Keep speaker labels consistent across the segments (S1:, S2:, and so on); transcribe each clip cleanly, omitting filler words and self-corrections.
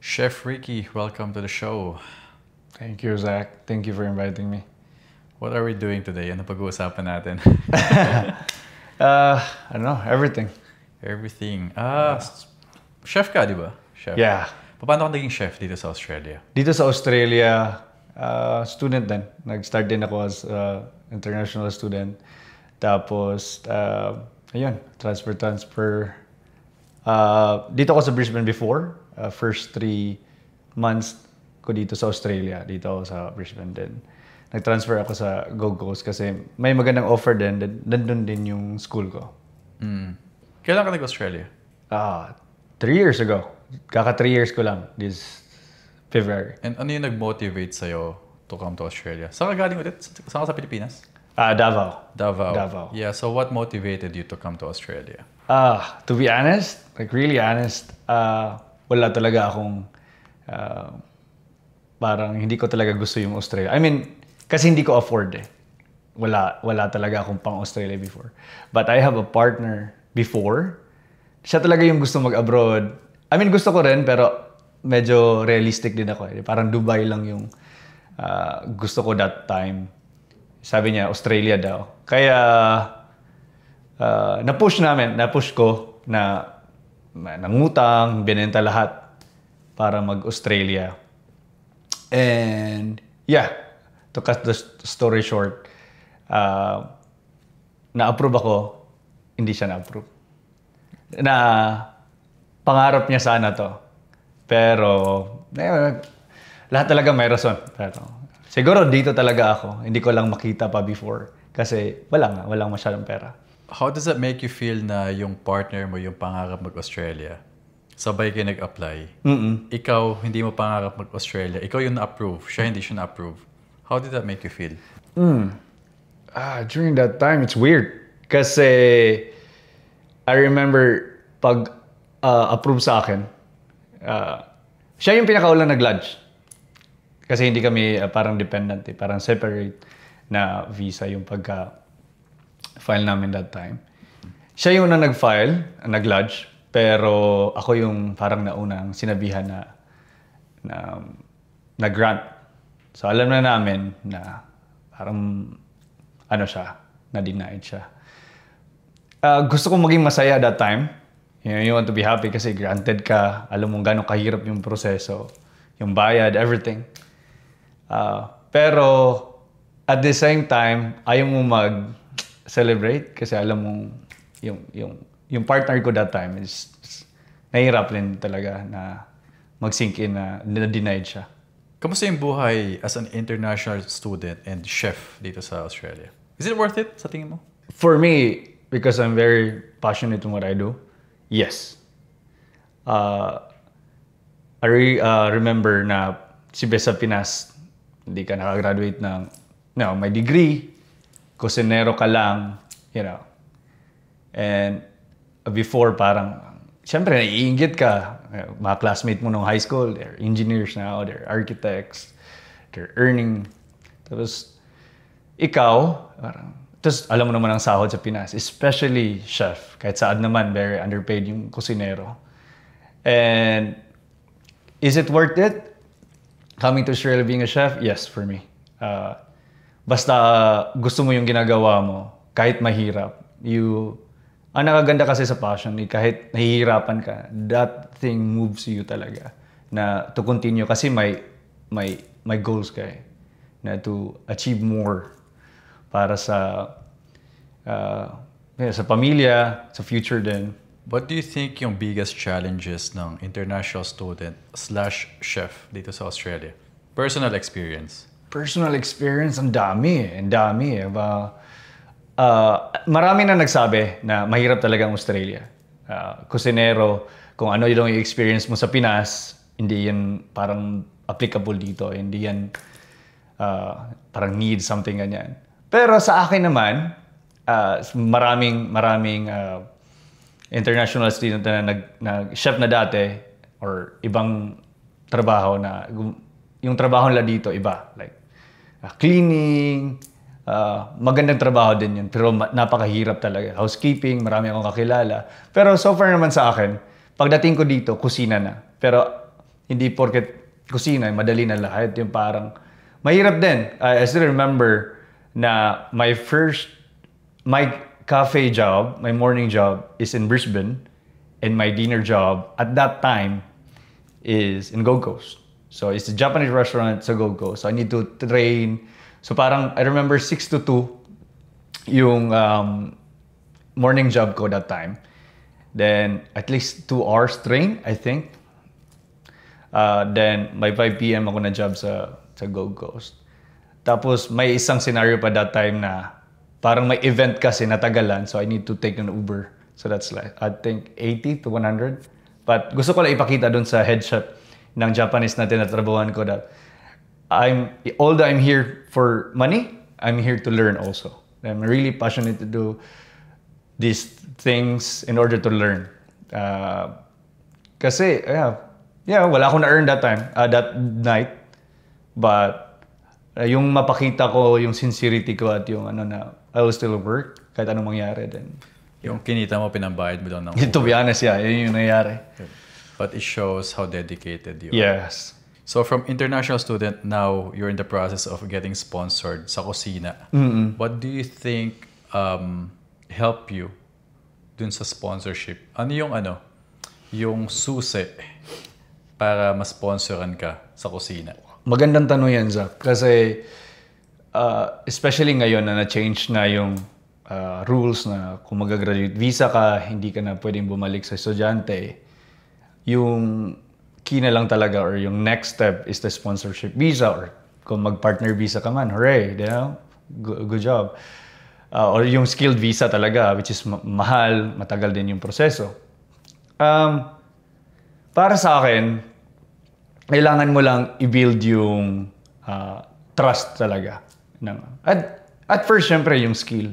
S1: Chef Ricky, welcome to the show.
S2: Thank you, Zach. Thank you for inviting me.
S1: What are we doing today? Ano pag-uusapan natin?
S2: I don't know, everything.
S1: Everything. Chef ka, di ba? Chef.
S2: Yeah.
S1: Paano ka naging chef dito sa Australia?
S2: Dito sa Australia, student din. Nag-start din ako as international student. Tapos, ayun, transfer. Dito ako sa Brisbane before. First 3 months ko dito sa Australia. Dito ako sa Brisbane din. Nag-transfer ako sa Gold Coast kasi may magandang offer din. Nandun din yung school ko.
S1: Kailan ka nag-Australia?
S2: 3 years ago. Kaka 3 years ko lang. This February.
S1: And ano yung nag-motivate sa'yo to come to Australia? Saan ka galing ulit? Saan ka sa Pilipinas?
S2: Davao.
S1: Davao. Yeah, so what motivated you to come to Australia?
S2: To be honest, like really honest, wala talaga akong parang hindi ko talaga gusto yung Australia. I mean, kasi hindi ko afford eh. Wala talaga akong pang Australia before. But I have a partner before. Siya talaga yung gusto mag-abroad. I mean, gusto ko rin, pero medyo realistic din ako eh. Parang Dubai lang yung gusto ko that time. Sabi niya, Australia daw. Kaya, napush ko na nangutang, binenta lahat para mag-Australia. And, yeah, to cut the story short, na-approve ako, hindi siya na-approve. Na pangarap niya sana to. Pero, lahat talaga may rason. Pero, siguro dito talaga ako. Hindi ko lang makita pa before. Kasi walang masyadong pera.
S1: How does that make you feel na yung partner mo, yung pangarap mag-Australia, sabay kayo nag-apply? Ikaw, hindi mo pangarap mag-Australia. Ikaw yung na-approve. Siya hindi siya na-approve. How did that make you feel?
S2: During that time, it's weird. Kasi, I remember, pag approve sa akin, siya yung pinakaulang nag-lodge. Kasi hindi kami parang dependent eh. Parang separate na visa yung pagka-file namin that time. Siya yung nag-file, nag-lodge. Pero ako yung parang naunang sinabihan na grant. So alam na namin na parang na-denied siya. Gusto kong maging masaya that time. You want to be happy kasi granted ka. Alam mo gano'ng kahirap yung proseso. Yung bayad, everything. Pero at the same time, ayaw mo mag-celebrate kasi alam mo yung partner ko that time is nahihirap din talaga na mag-sink in na denied siya.
S1: Kamusta yung buhay as an international student and chef dito sa Australia? Is it worth it sa tingin mo?
S2: For me, because I'm very passionate in what I do, yes. I remember na si sa Pinas, hindi ka nakagraduate ng may degree, kusinero ka lang, you know. And before parang, siyempre naiinggit ka. Mga classmate mo nung high school, they're engineers now, they're architects, they're earning. Tapos, ikaw, parang, tapos alam mo naman ang sahod sa Pinas, especially chef. Kahit saan naman, very underpaid yung kusinero. And, is it worth it? Coming to Australia being a chef? Yes, for me. Basta gusto mo yung ginagawa mo, kahit mahirap, ang nakaganda kasi sa passion, kahit nahihirapan ka, that thing moves you talaga na to continue kasi may goals ka eh, na to achieve more para sa pamilya, sa future din.
S1: What do you think yung biggest challenges ng international student / chef dito sa Australia? Personal experience.
S2: Personal experience, ang dami eh. Marami na nagsabi na mahirap talaga ang Australia. Kusinero, kung ano yung experience mo sa Pinas, hindi yan parang applicable dito. Hindi yan parang need something ganyan. Pero sa akin naman, maraming international student na chef na dati or ibang trabaho na yung trabaho nila dito iba. Like cleaning, magandang trabaho din yun, pero napakahirap talaga. Housekeeping, marami akong kakilala. Pero so far naman sa akin, pagdating ko dito, kusina na. Pero hindi porket kusina, madali na lahat. Yung parang, mahirap din. I still remember na my cafe job, my morning job is in Brisbane, and my dinner job at that time is in Gold Coast. So it's a Japanese restaurant sa Gold Coast. So I need to train. So parang, I remember 6 to 2 yung morning job ko that time. Then at least 2 hours train, I think. Then by 5 p.m. ako na job sa Gold Coast. Tapos may isang scenario pa that time na parang may event kasi natagalan, so I need to take an Uber. So that's like, I think 80 to 100. But gusto ko lang ipakita dun sa head chef ng Japanese na tinatrabahuan ko that although I'm here for money, I'm here to learn also. I'm really passionate to do these things in order to learn. Kasi, wala akong na-earn that time, that night. But yung mapakita ko, yung sincerity ko at yung I will still work kahit anong mangyari din.
S1: Yung kinita mo, pinambayad mo daw ng
S2: To be honest, yun yung nangyari.
S1: But it shows how dedicated you are.
S2: Yes.
S1: So from international student, now you're in the process of getting sponsored sa kusina. What do you think help you dun sa sponsorship? Ano yung susi para ma-sponsoran ka sa kusina?
S2: Magandang tanong yan, Zach. Kasi especially ngayon na na-change na yung rules na kung mag-graduate visa ka, hindi ka na pwedeng bumalik sa estudyante. Yung key na lang talaga or yung next step is the sponsorship visa or kung mag-partner visa ka man, hooray, good job. Or yung skilled visa talaga, which is mahal, matagal din yung proseso. Para sa akin, kailangan mo lang i-build yung trust talaga. At first, syempre, yung skill.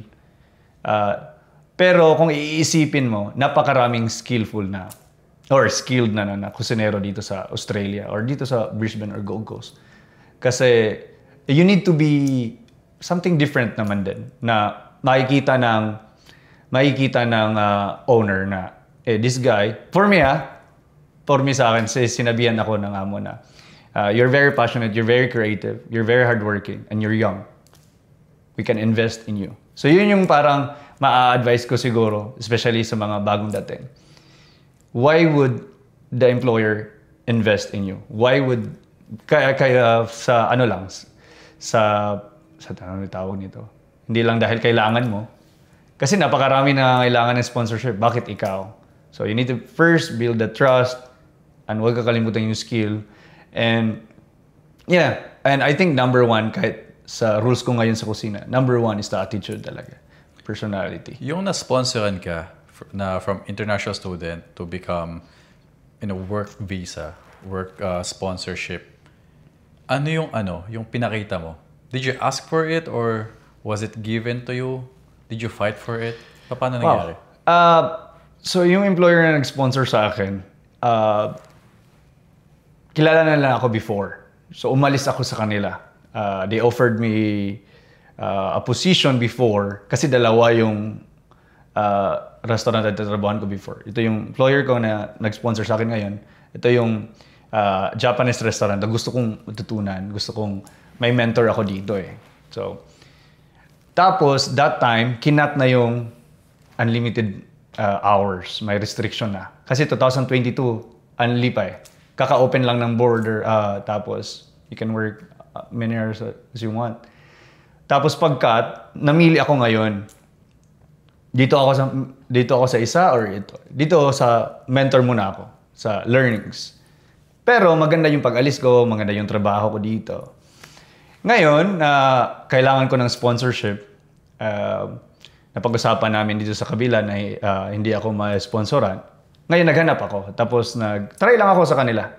S2: Pero kung iisipin mo, napakaraming skillful na or skilled na kusinero dito sa Australia or dito sa Brisbane or Gold Coast. Kasi you need to be something different naman din na makikita ng owner na this guy, for me sa akin, sinabihan ako ng amo na you're very passionate, you're very creative, you're very hardworking, and you're young. We can invest in you. So yun yung parang ma-advise ko siguro, especially sa mga bagong dating. Why would the employer invest in you? Why would kaya sa sa tawag nito? Hindi lang dahil kailangan mo. Kasi napakarami na kailangan ng sponsorship. Bakit ikaw? So you need to first build the trust and huwag kakalimutan yung skill. And and I think number 1 kahit sa rules ko ngayon sa kusina, number 1 is the attitude talaga. Personality.
S1: Yung na-sponsoran ka na from international student to become work visa, work sponsorship, yung pinakita mo? Did you ask for it or was it given to you? Did you fight for it? Paano nangyari?
S2: So yung employer na nag-sponsor sa akin, kilala na lang ako before. So umalis ako sa kanila. They offered me a position before kasi dalawa yung restaurant na tatrabahan ko before. Ito yung employer ko na nag-sponsor sa akin ngayon. Ito yung Japanese restaurant na gusto kong matutunan. Gusto kong may mentor ako dito eh. So, tapos that time, kinat na yung unlimited hours. May restriction na. Kasi 2022, unli pa eh. Kaka-open lang ng border. Tapos, you can work many hours as you want. Tapos pagkat, namili ako ngayon. Dito ako sa isa or ito. Dito sa mentor muna ako sa learnings. Pero maganda yung pag-alis ko, maganda yung trabaho ko dito. Ngayon, kailangan ko ng sponsorship. Napag-usapan namin dito sa kabila na hindi ako ma-sponsoran. Ngayon naghanap ako. Tapos try lang ako sa kanila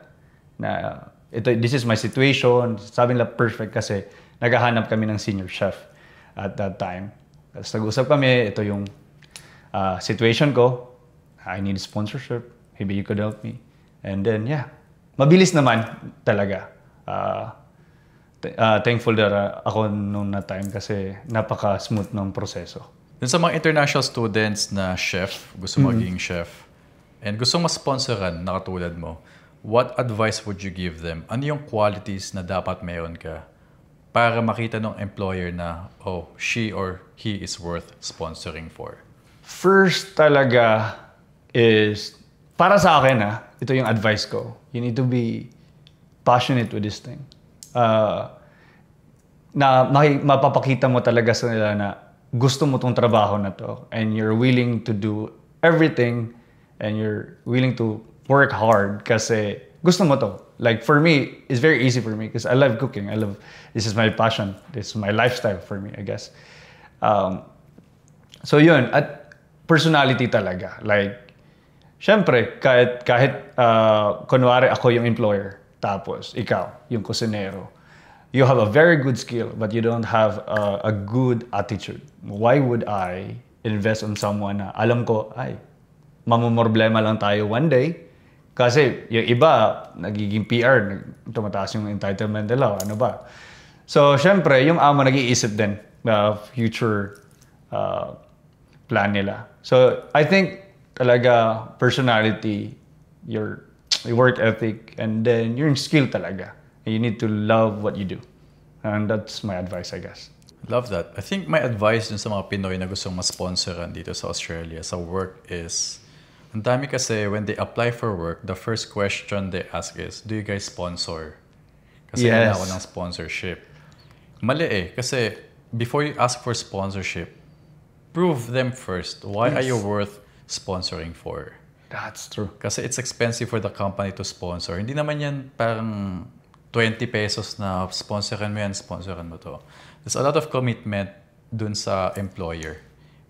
S2: na this is my situation. Sabi nila perfect kasi naghahanap kami ng senior chef at that time. Tapos nag-usap kami, ito yung situation ko. I need sponsorship. Maybe you could help me. And then, mabilis naman talaga. Thankful that ako noong na time kasi napaka-smooth ng proseso.
S1: Dun sa mga international students na chef, gusto maging chef, and gusto mas-sponsoran na katulad mo, what advice would you give them? Ano yung qualities na dapat meron ka para makita ng employer na, oh, she or he is worth sponsoring for?
S2: First talaga is, para sa akin ito yung advice ko. You need to be passionate with this thing. Na mapapakita mo talaga sa nila na gusto mo tong trabaho na to and you're willing to do everything and you're willing to work hard kasi gusto mo to. Like for me, it's very easy for me because I love cooking. This is my passion. This is my lifestyle for me, I guess. So yun, at personality talaga. Like, syempre, kahit kunwari ako yung employer, tapos ikaw, yung kusinero, you have a very good skill, but you don't have a good attitude. Why would I invest on someone na alam ko, mamumroblema lang tayo one day? Kasi yung iba, nagiging PR, tumataas yung entitlement nila, ano ba? So, syempre, yung amo nag-iisip din future plan nila. So, I think talaga personality, your work ethic, and then your skill talaga. You need to love what you do. And that's my advice, I guess.
S1: Love that. I think my advice dun sa mga Pinoy na gustong ma-sponsoran dito sa Australia sa work is, ang dami kasi when they apply for work, the first question they ask is, do you guys sponsor? Kasi
S2: Yes.
S1: ako ng sponsorship. Mali kasi before you ask for sponsorship, prove them first. Why are you worth sponsoring for?
S2: That's true.
S1: Kasi it's expensive for the company to sponsor. Hindi naman yan parang 20 pesos na sponsoran mo yan, sponsoran mo to. There's a lot of commitment dun sa employer.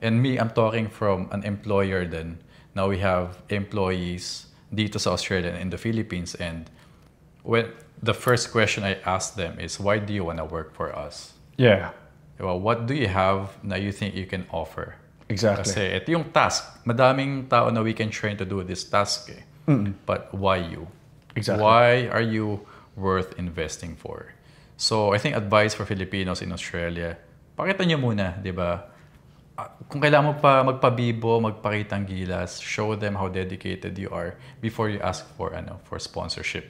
S1: And me, I'm talking from an employer then. Now we have employees dito sa Australia and in the Philippines. And when the first question I ask them is, why do you want to work for us?
S2: Yeah.
S1: Diba? What do you have na you think you can offer?
S2: Exactly.
S1: Kasi ito yung task. Madaming tao na we can train to do this task eh. But why you?
S2: Exactly.
S1: Why are you worth investing for? So I think advice for Filipinos in Australia, pakita nyo muna, di ba? Kung kailangan mo pa magpabibo, magpakitang gilas, show them how dedicated you are before you ask for sponsorship.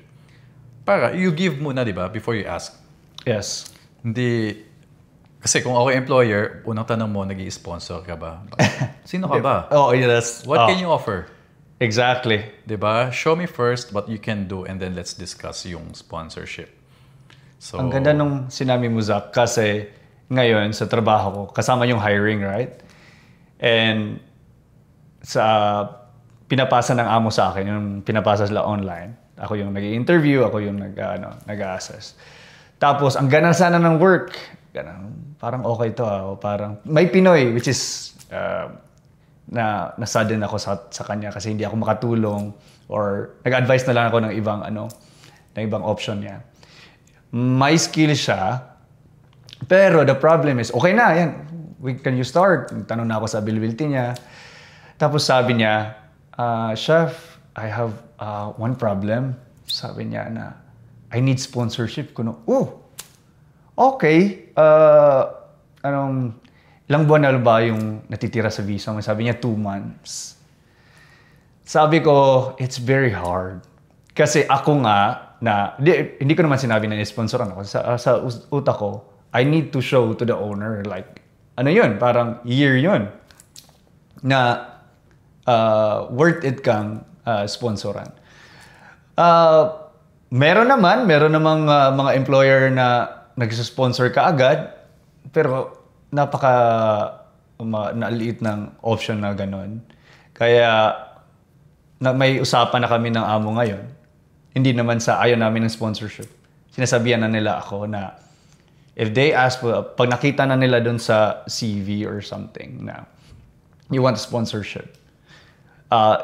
S1: Para you give muna, di ba, before you ask.
S2: Yes.
S1: Hindi, kasi kung ako employer, unang tanong mo, nag-i-sponsor ka ba? Sino ka ba?
S2: Oh, yes.
S1: What can you offer?
S2: Exactly.
S1: Diba? Show me first what you can do and then let's discuss yung sponsorship. So,
S2: Ang ganda nung sinabi mo, Zach, kasi ngayon sa trabaho ko, kasama yung hiring, right? And pinapasa ng amo sa akin, yung pinapasa sila online. Ako yung nag-i-interview, ako yung nag-a-assess. Tapos, ang gana sana ng work, parang okay to parang may Pinoy, which is na-sadden ako sa kanya kasi hindi ako makatulong or nag-advise na lang ako ng ibang option niya. May skill siya, pero the problem is, okay na, yan, can you start? Tanong na ako sa availability niya. Tapos sabi niya, Chef, I have one problem. Sabi niya na, I need sponsorship. Okay. Ilang buwan na ba yung natitira sa visa mo? Sabi niya, 2 months. Sabi ko, it's very hard. Kasi ako nga, hindi ko naman sinabi na ni-sponsoran ako. Sa utak ko, I need to show to the owner, like, parang year yun, na worth it kang sponsoran. Meron namang mga employer na nag-sponsor ka agad, pero naaliit ng option na ganun. Kaya may usapan na kami ng amo ngayon. Hindi naman sa ayaw namin ng sponsorship. Sinasabihan na nila ako na if they ask for, pag nakita na nila dun sa CV or something na you want sponsorship,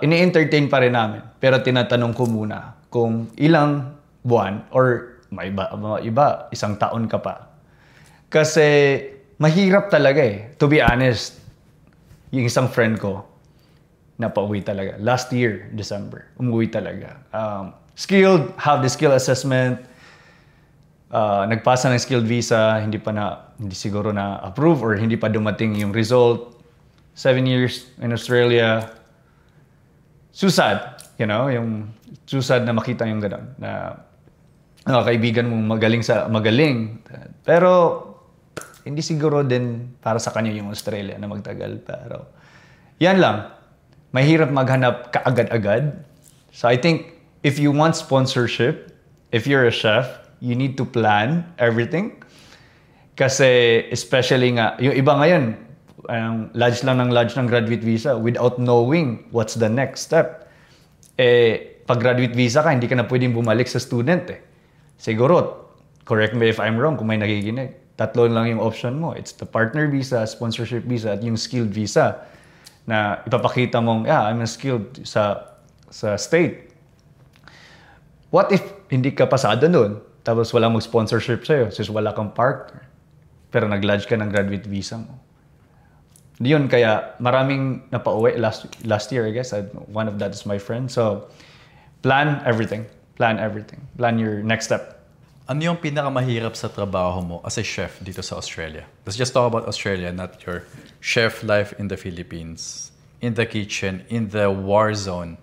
S2: ini-entertain pa rin namin. Pero tinatanong ko muna kung ilang buwan or may iba, 1 taon ka pa. Kasi mahirap talaga eh. To be honest, yung isang friend ko, napauwi talaga. Last year, December, umuwi talaga. Skilled, have the skill assessment, nagpasa ng skilled visa, hindi siguro na approve or hindi pa dumating yung result. 7 years in Australia. Susad. you know, yung too sad na makita yung gano'n na kaibigan mong magaling. Pero hindi siguro din para sa kanya yung Australia na magtagal. Pero yan lang. Mahirap maghanap kaagad-agad. So I think if you want sponsorship, if you're a chef, you need to plan everything. Kasi especially nga, yung iba ngayon, lodge ng graduate visa without knowing what's the next step. Pag graduate visa ka, hindi ka na pwedeng bumalik sa student Siguro, correct me if I'm wrong kung may nakikinig. 3 lang yung option mo. It's the partner visa, sponsorship visa, at yung skilled visa na ipapakita mong, I'm skilled sa state. What if hindi ka pasado doon, tapos walang mag-sponsorship sa'yo since wala kang partner, pero nag-lodge ka ng graduate visa mo? Yun, kaya maraming napauwi last year, I guess. One of that is my friend. So, plan everything. Plan your next step.
S1: Ano yung pinakamahirap sa trabaho mo as a chef dito sa Australia? Let's just talk about Australia, not your chef life in the Philippines, in the kitchen, in the war zone.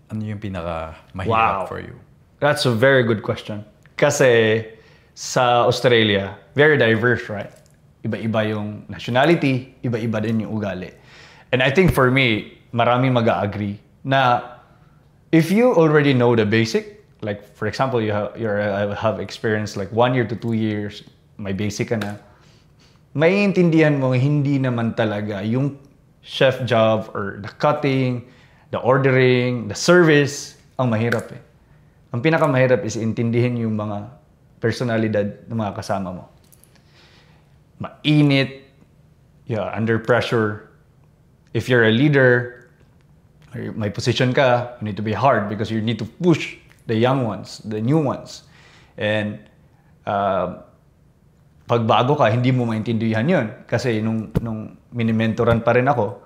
S1: Ano yung pinakamahirap for you?
S2: That's a very good question. Kasi sa Australia, very diverse, right? Iba-iba yung nationality, iba-iba din yung ugali. And I think for me, maraming mag-agree na if you already know the basic, like for example, you have experience like 1 year to 2 years, may basic ka na, maiintindihan mo hindi naman talaga yung chef job or the cutting, the ordering, the service, ang mahirap Ang pinakamahirap is intindihin yung mga personalidad ng mga kasama mo. Mainit, under pressure. If you're a leader, or may position ka, you need to be hard because you need to push the young ones, the new ones. And pag bago ka, hindi mo maintindihan yun. Kasi nung minimentoran pa rin ako,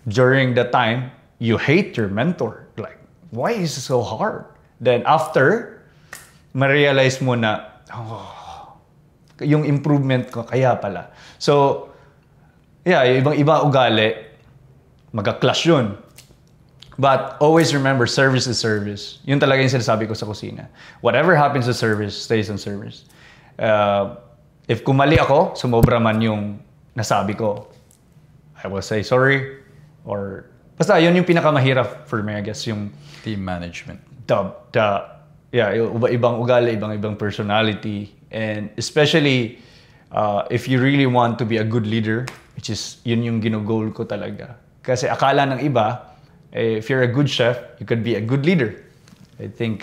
S2: during the time, you hate your mentor. Like, why is it so hard? Then after, ma-realize mo na, yung improvement ko, kaya pala. So, ibang-iba ugali, magka-clash yun. But always remember, service is service. Yun talaga yung sinasabi ko sa kusina. Whatever happens sa service, stays on service. If kumali ako, sumobra man yung nasabi ko, I will say sorry. Or, basta yun yung pinakamahirap for me, I guess, yung
S1: team management.
S2: Ibang ugali, ibang personality. And especially, if you really want to be a good leader, which is yun yung ginugol ko talaga. Kasi akala ng iba, if you're a good chef, you could be a good leader. I think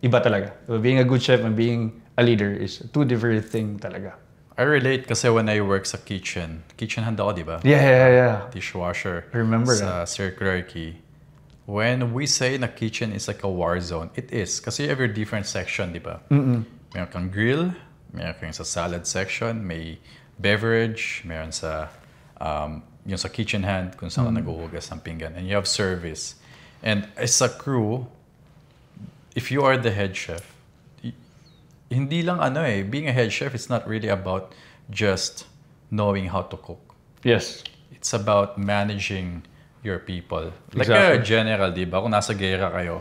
S2: iba talaga. Being a good chef and being a leader is two different things talaga.
S1: I relate kasi when I work sa kitchen hand ako, di ba?
S2: Yeah.
S1: Dishwasher.
S2: I remember
S1: sa Circular Quay. When we say na kitchen is like a war zone, it is. Kasi you have your different section, di ba? Meron kang grill, meron kang sa salad section, may beverage, meron sa yung sa kitchen hand kung saan ka naghuhugas ng pinggan, and you have service. And as a crew, if you are the head chef, hindi lang being a head chef, it's not really about just knowing how to cook.
S2: Yes.
S1: It's about managing your people. Like
S2: Exactly.
S1: a general, di ba? Kung nasa gera kayo,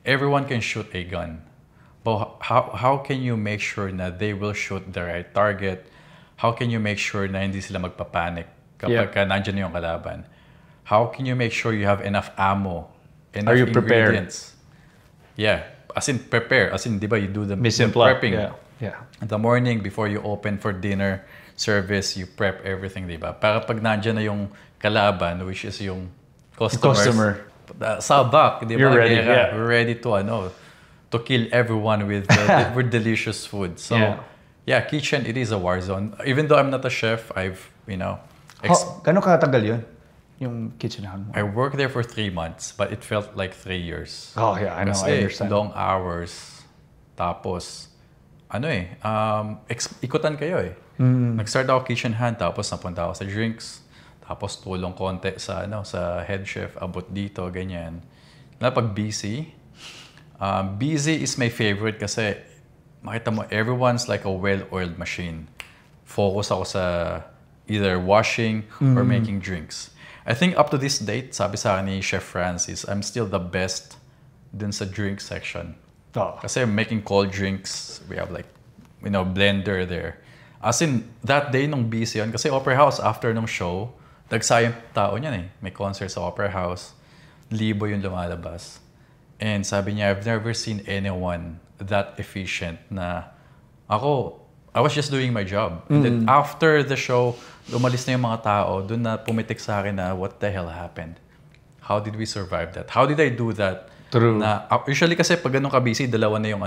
S1: everyone can shoot a gun. But how can you make sure na they will shoot the right target? How can you make sure na hindi sila magpapanik kapag nandyan yung kalaban? How can you make sure you have enough ammo, enough
S2: Are you prepared?
S1: ingredients? Yeah. As in, prepare. As in, di ba, you do the
S2: prepping.
S1: prepping.
S2: Yeah.
S1: In the morning, before you open for dinner service, you prep everything, di ba? Para pag nandyan na yung kalaban, which is yung customer. Sabak, di ba?
S2: You're ready, yeah.
S1: We're ready to kill everyone with with delicious food. So, yeah, kitchen, it is a war zone. Even though I'm not a chef, I've,
S2: Gano'ng katagal yun? Yung kitchen hand mo?
S1: I worked there for 3 months, but it felt like 3 years.
S2: Oh, yeah, I know.
S1: Kasi
S2: I understand.
S1: long hours. Tapos, ikutan kayo Nag-start ako kitchen hand, tapos napunta ako sa drinks. Tapos tulong konti sa head chef, abot dito, ganyan. Pag busy, busy is my favorite kasi makita mo, everyone's like a well-oiled machine. Focus ako sa either washing or making drinks. I think up to this date, sabi sa akin ni Chef Francis, I'm still the best dun sa drink section.
S2: Oh.
S1: Kasi making cold drinks, we have like, blender there. As in, that day nung busy yun, kasi Opera House, after nung show, dagsayang tao niyan eh. May concert sa Opera House, libo yung lumalabas. And sabi niya, I've never seen anyone that efficient na I was just doing my job. And then after the show, umalis na yung mga tao, dun na pumitik sa akin na what the hell happened? How did we survive that? How did I do that?
S2: True.
S1: Usually kasi pag ganun ka busy, dalawa na yung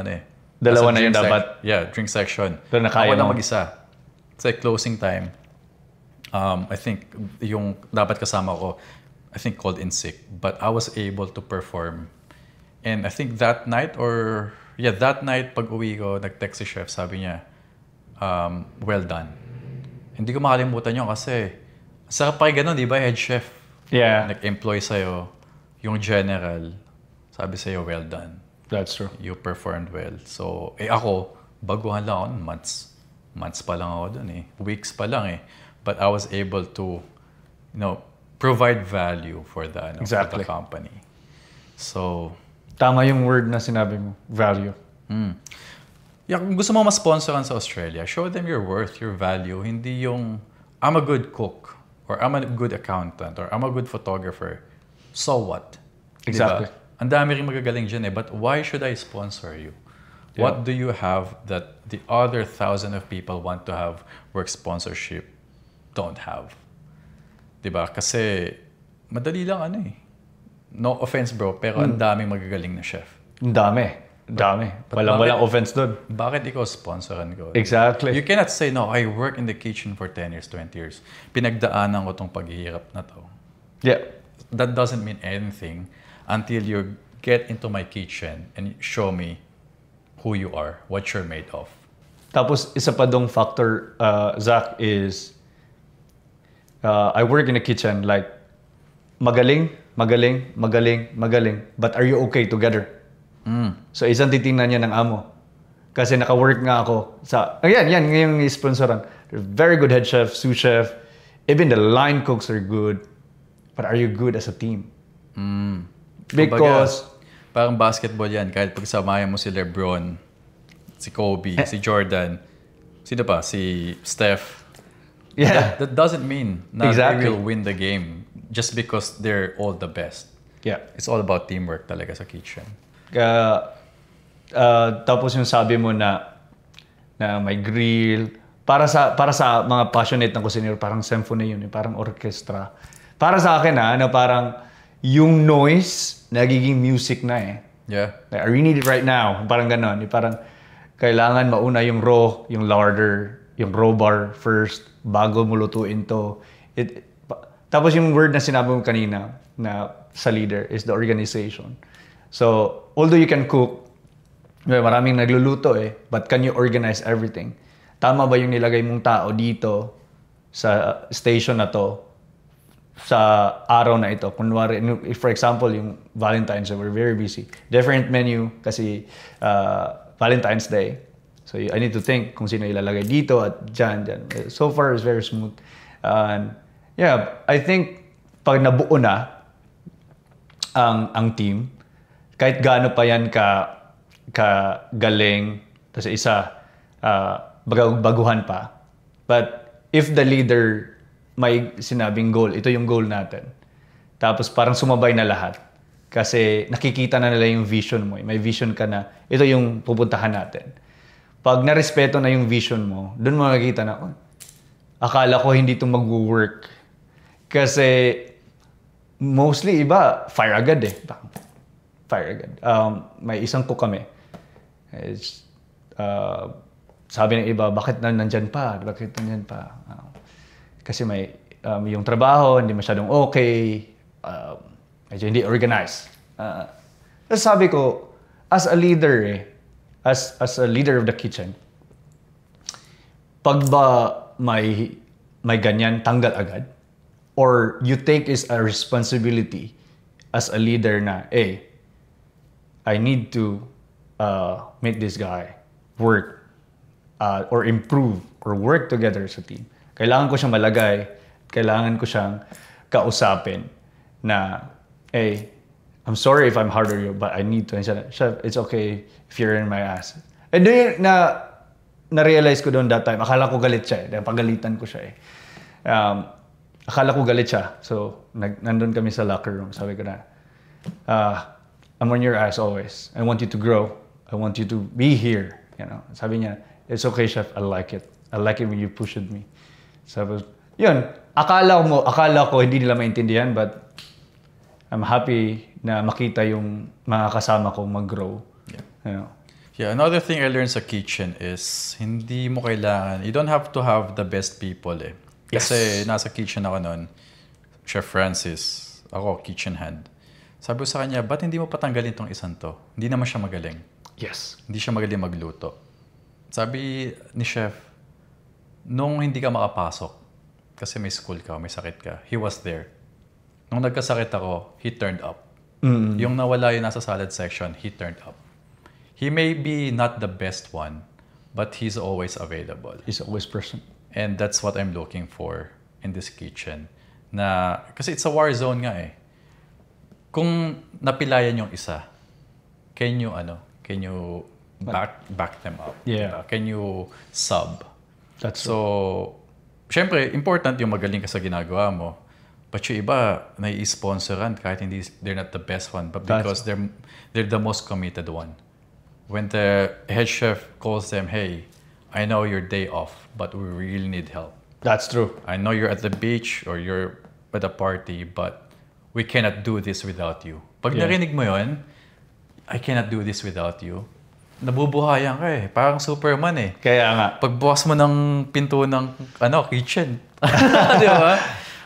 S2: Dalawa na yung dapat.
S1: Drink section.
S2: Pero nakaya
S1: ako lang
S2: mo.
S1: mag-isa. It's like closing time. I think yung dapat kasama ko, I think called in sick. But I was able to perform. And I think that night pag uwi ko, nag-text si Chef, sabi niya, well done. Hindi ko makalimutan yun kasi sarap pa ganun, di ba, head chef?
S2: Yeah.
S1: Nag-employ sa'yo, yung general, sabi sa'yo, well done.
S2: That's true.
S1: You performed well. So, ako, baguhan lang ako, months pa lang ako dun eh. Weeks pa lang eh. But I was able to, provide value for the
S2: Exactly.
S1: company. So,
S2: Tama yung word na sinabi mo, value.
S1: yeah, kung gusto mo ma-sponsoran sa Australia, show them your worth, your value. Hindi yung, I'm a good cook, or I'm a good accountant, or I'm a good photographer. So what?
S2: Exactly.
S1: Diba? Ang dami rin magagaling dyan eh, but why should I sponsor you?
S2: Yeah.
S1: What do you have that the other 1,000 of people want to have work sponsorship don't have? Diba? Kasi madali lang No offense bro, pero ang daming magagaling na chef.
S2: Ang dami. Walang offense doon.
S1: Bakit ikaw sponsoran ko?
S2: Exactly.
S1: You cannot say, no, I work in the kitchen for 10 years, 20 years. Pinagdaanan ko tong paghihirap na to.
S2: Yeah.
S1: That doesn't mean anything until you get into my kitchen and show me who you are, what you're made of.
S2: Tapos, isa pa dong factor, Zach, is I work in the kitchen, like, magaling, but are you okay together? So, isang titingnan niya ng amo. Kasi naka-work nga ako sa, yan, yung sponsoran. Very good head chef, sous chef, even the line cooks are good, but are you good as a team? Because,
S1: kumbaga, parang basketball yan, kahit pag samayan mo si LeBron, si Kobe, si Jordan, sino pa? Si Steph.
S2: yeah.
S1: That doesn't mean na
S2: Exactly.
S1: they will win the game just because they're all the best.
S2: Yeah.
S1: It's all about teamwork talaga sa kitchen.
S2: Tapos yung sabi mo na may grill, para sa mga passionate ng kusinero, parang symphony yun, parang orchestra. Para sa akin na parang yung noise nagiging music na eh.
S1: Yeah.
S2: Like, I really need it right now. Parang ganon. Parang kailangan mauna yung raw, yung larder, yung raw bar first bago mo lutuin to. Tapos yung word na sinabi mo kanina na sa leader is the organization. So, although you can cook, maraming nagluluto but can you organize everything? Tama ba yung nilagay mong tao dito sa station na to sa araw na ito? Kunwari, if for example, yung Valentine's Day, we're very busy. Different menu kasi Valentine's Day. So I need to think kung sino ilalagay dito at dyan. So far, it's very smooth. And yeah, I think pag nabuo na ang team, kahit gaano pa yan ka galing, tapos isa, baguhan pa. But if the leader may sinabing goal, ito yung goal natin. Tapos parang sumabay na lahat. Kasi nakikita na nila yung vision mo. May vision ka na, ito yung pupuntahan natin. Pag narespeto na yung vision mo, doon mo makikita na, akala ko hindi ito mag-work. Kasi mostly iba, fire agad Fire agad. May isang cook kami. Sabi ng iba, bakit nandyan pa? Bakit nandyan pa? Kasi may yung trabaho, hindi masyadong okay. Medyo hindi organized. Tapos sabi ko, as a leader as a leader of the kitchen, pag ba may ganyan, tanggal agad? Or you take is a responsibility as a leader na, I need to make this guy work or improve or work together sa team. Kailangan ko siyang malagay, kailangan ko siyang kausapin na, hey, I'm sorry if I'm hard on you, but I need to. And said, Chef, it's okay if you're in my ass. And then na-realize ko doon that time, akala ko galit siya eh. Pagalitan ko siya eh. Akala ko galit siya. So, nandun kami sa locker room. Sabi ko na, I'm on your ass always. I want you to grow. I want you to be here. You know, sabi niya, it's okay, Chef. I like it. I like it when you pushed me. Sabi, yun. Akala ko hindi nila maintindihan, but I'm happy na makita yung mga kasama ko mag-grow.
S1: Yeah.
S2: You know?
S1: Yeah, another thing I learned sa kitchen is hindi mo kailangan, you don't have to have the best people eh. Kasi nasa kitchen ako noon, Chef Francis, ako kitchen hand. Sabi ko sa kanya, ba't hindi mo patanggalin tong isang to? Hindi naman siya magaling.
S2: Yes.
S1: Hindi siya magaling magluto. Sabi ni Chef, nung hindi ka makapasok, kasi may school ka, may sakit ka, he was there. Nung nagkasakit ako, he turned up. Yung nawala yung nasa salad section, he turned up. He may be not the best one, but he's always available.
S2: He's always present.
S1: And that's what I'm looking for in this kitchen. Na, kasi it's a war zone nga eh. Kung napilayan yung isa, can you back them up?
S2: Yeah.
S1: Diba? Can you sub?
S2: That's
S1: so, syempre, important yung magaling ka sa ginagawa mo. But yung iba, nai-sponsoran kahit hindi, they're not the best one, but because they're the most committed one. When the head chef calls them, hey, I know your day off, but we really need help.
S2: That's true.
S1: I know you're at the beach or you're at a party, but we cannot do this without you. Pag narinig mo yun, I cannot do this without you, nabubuhayan ka eh. Parang Superman eh.
S2: Kaya nga.
S1: Pagbukas mo ng pinto ng kitchen. Di ba?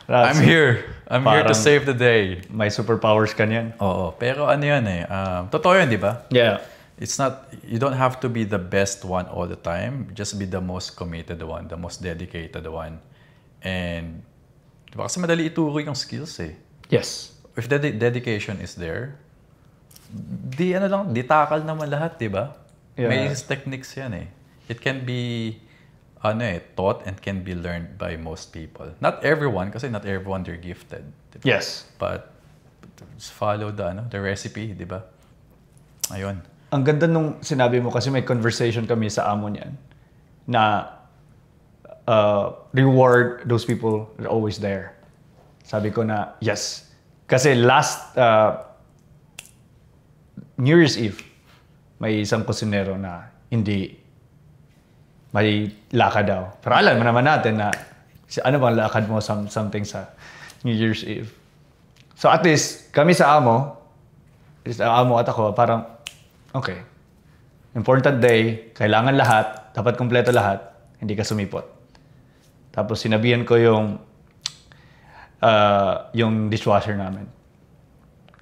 S1: I'm here. I'm here to save the day.
S2: May superpowers ka niyan.
S1: Oo. Pero ano yan eh. Totoo yun, di ba?
S2: Yeah.
S1: It's not, you don't have to be the best one all the time. Just be the most committed one, the most dedicated one. And, di ba? Kasi madali ituro yung skills eh.
S2: Yes.
S1: If the dedication is there, di takal naman lahat, di ba?
S2: Yeah.
S1: May techniques yan eh. It can be taught and can be learned by most people. Not everyone, kasi not everyone they're gifted. Diba?
S2: Yes.
S1: But just follow the recipe, di ba? Ayun.
S2: Ang ganda nung sinabi mo kasi may conversation kami sa amo niyan na reward those people that are always there. Sabi ko na, yes. Kasi last New Year's Eve, may isang kusinero na hindi may lakad daw. Pero alam mo naman natin na ano bang lakad mo something sa New Year's Eve. So at least, kami sa amo at ako, parang, okay, important day, kailangan lahat, dapat kumpleto lahat, hindi ka sumipot. Tapos sinabihan ko yung dishwasher namin.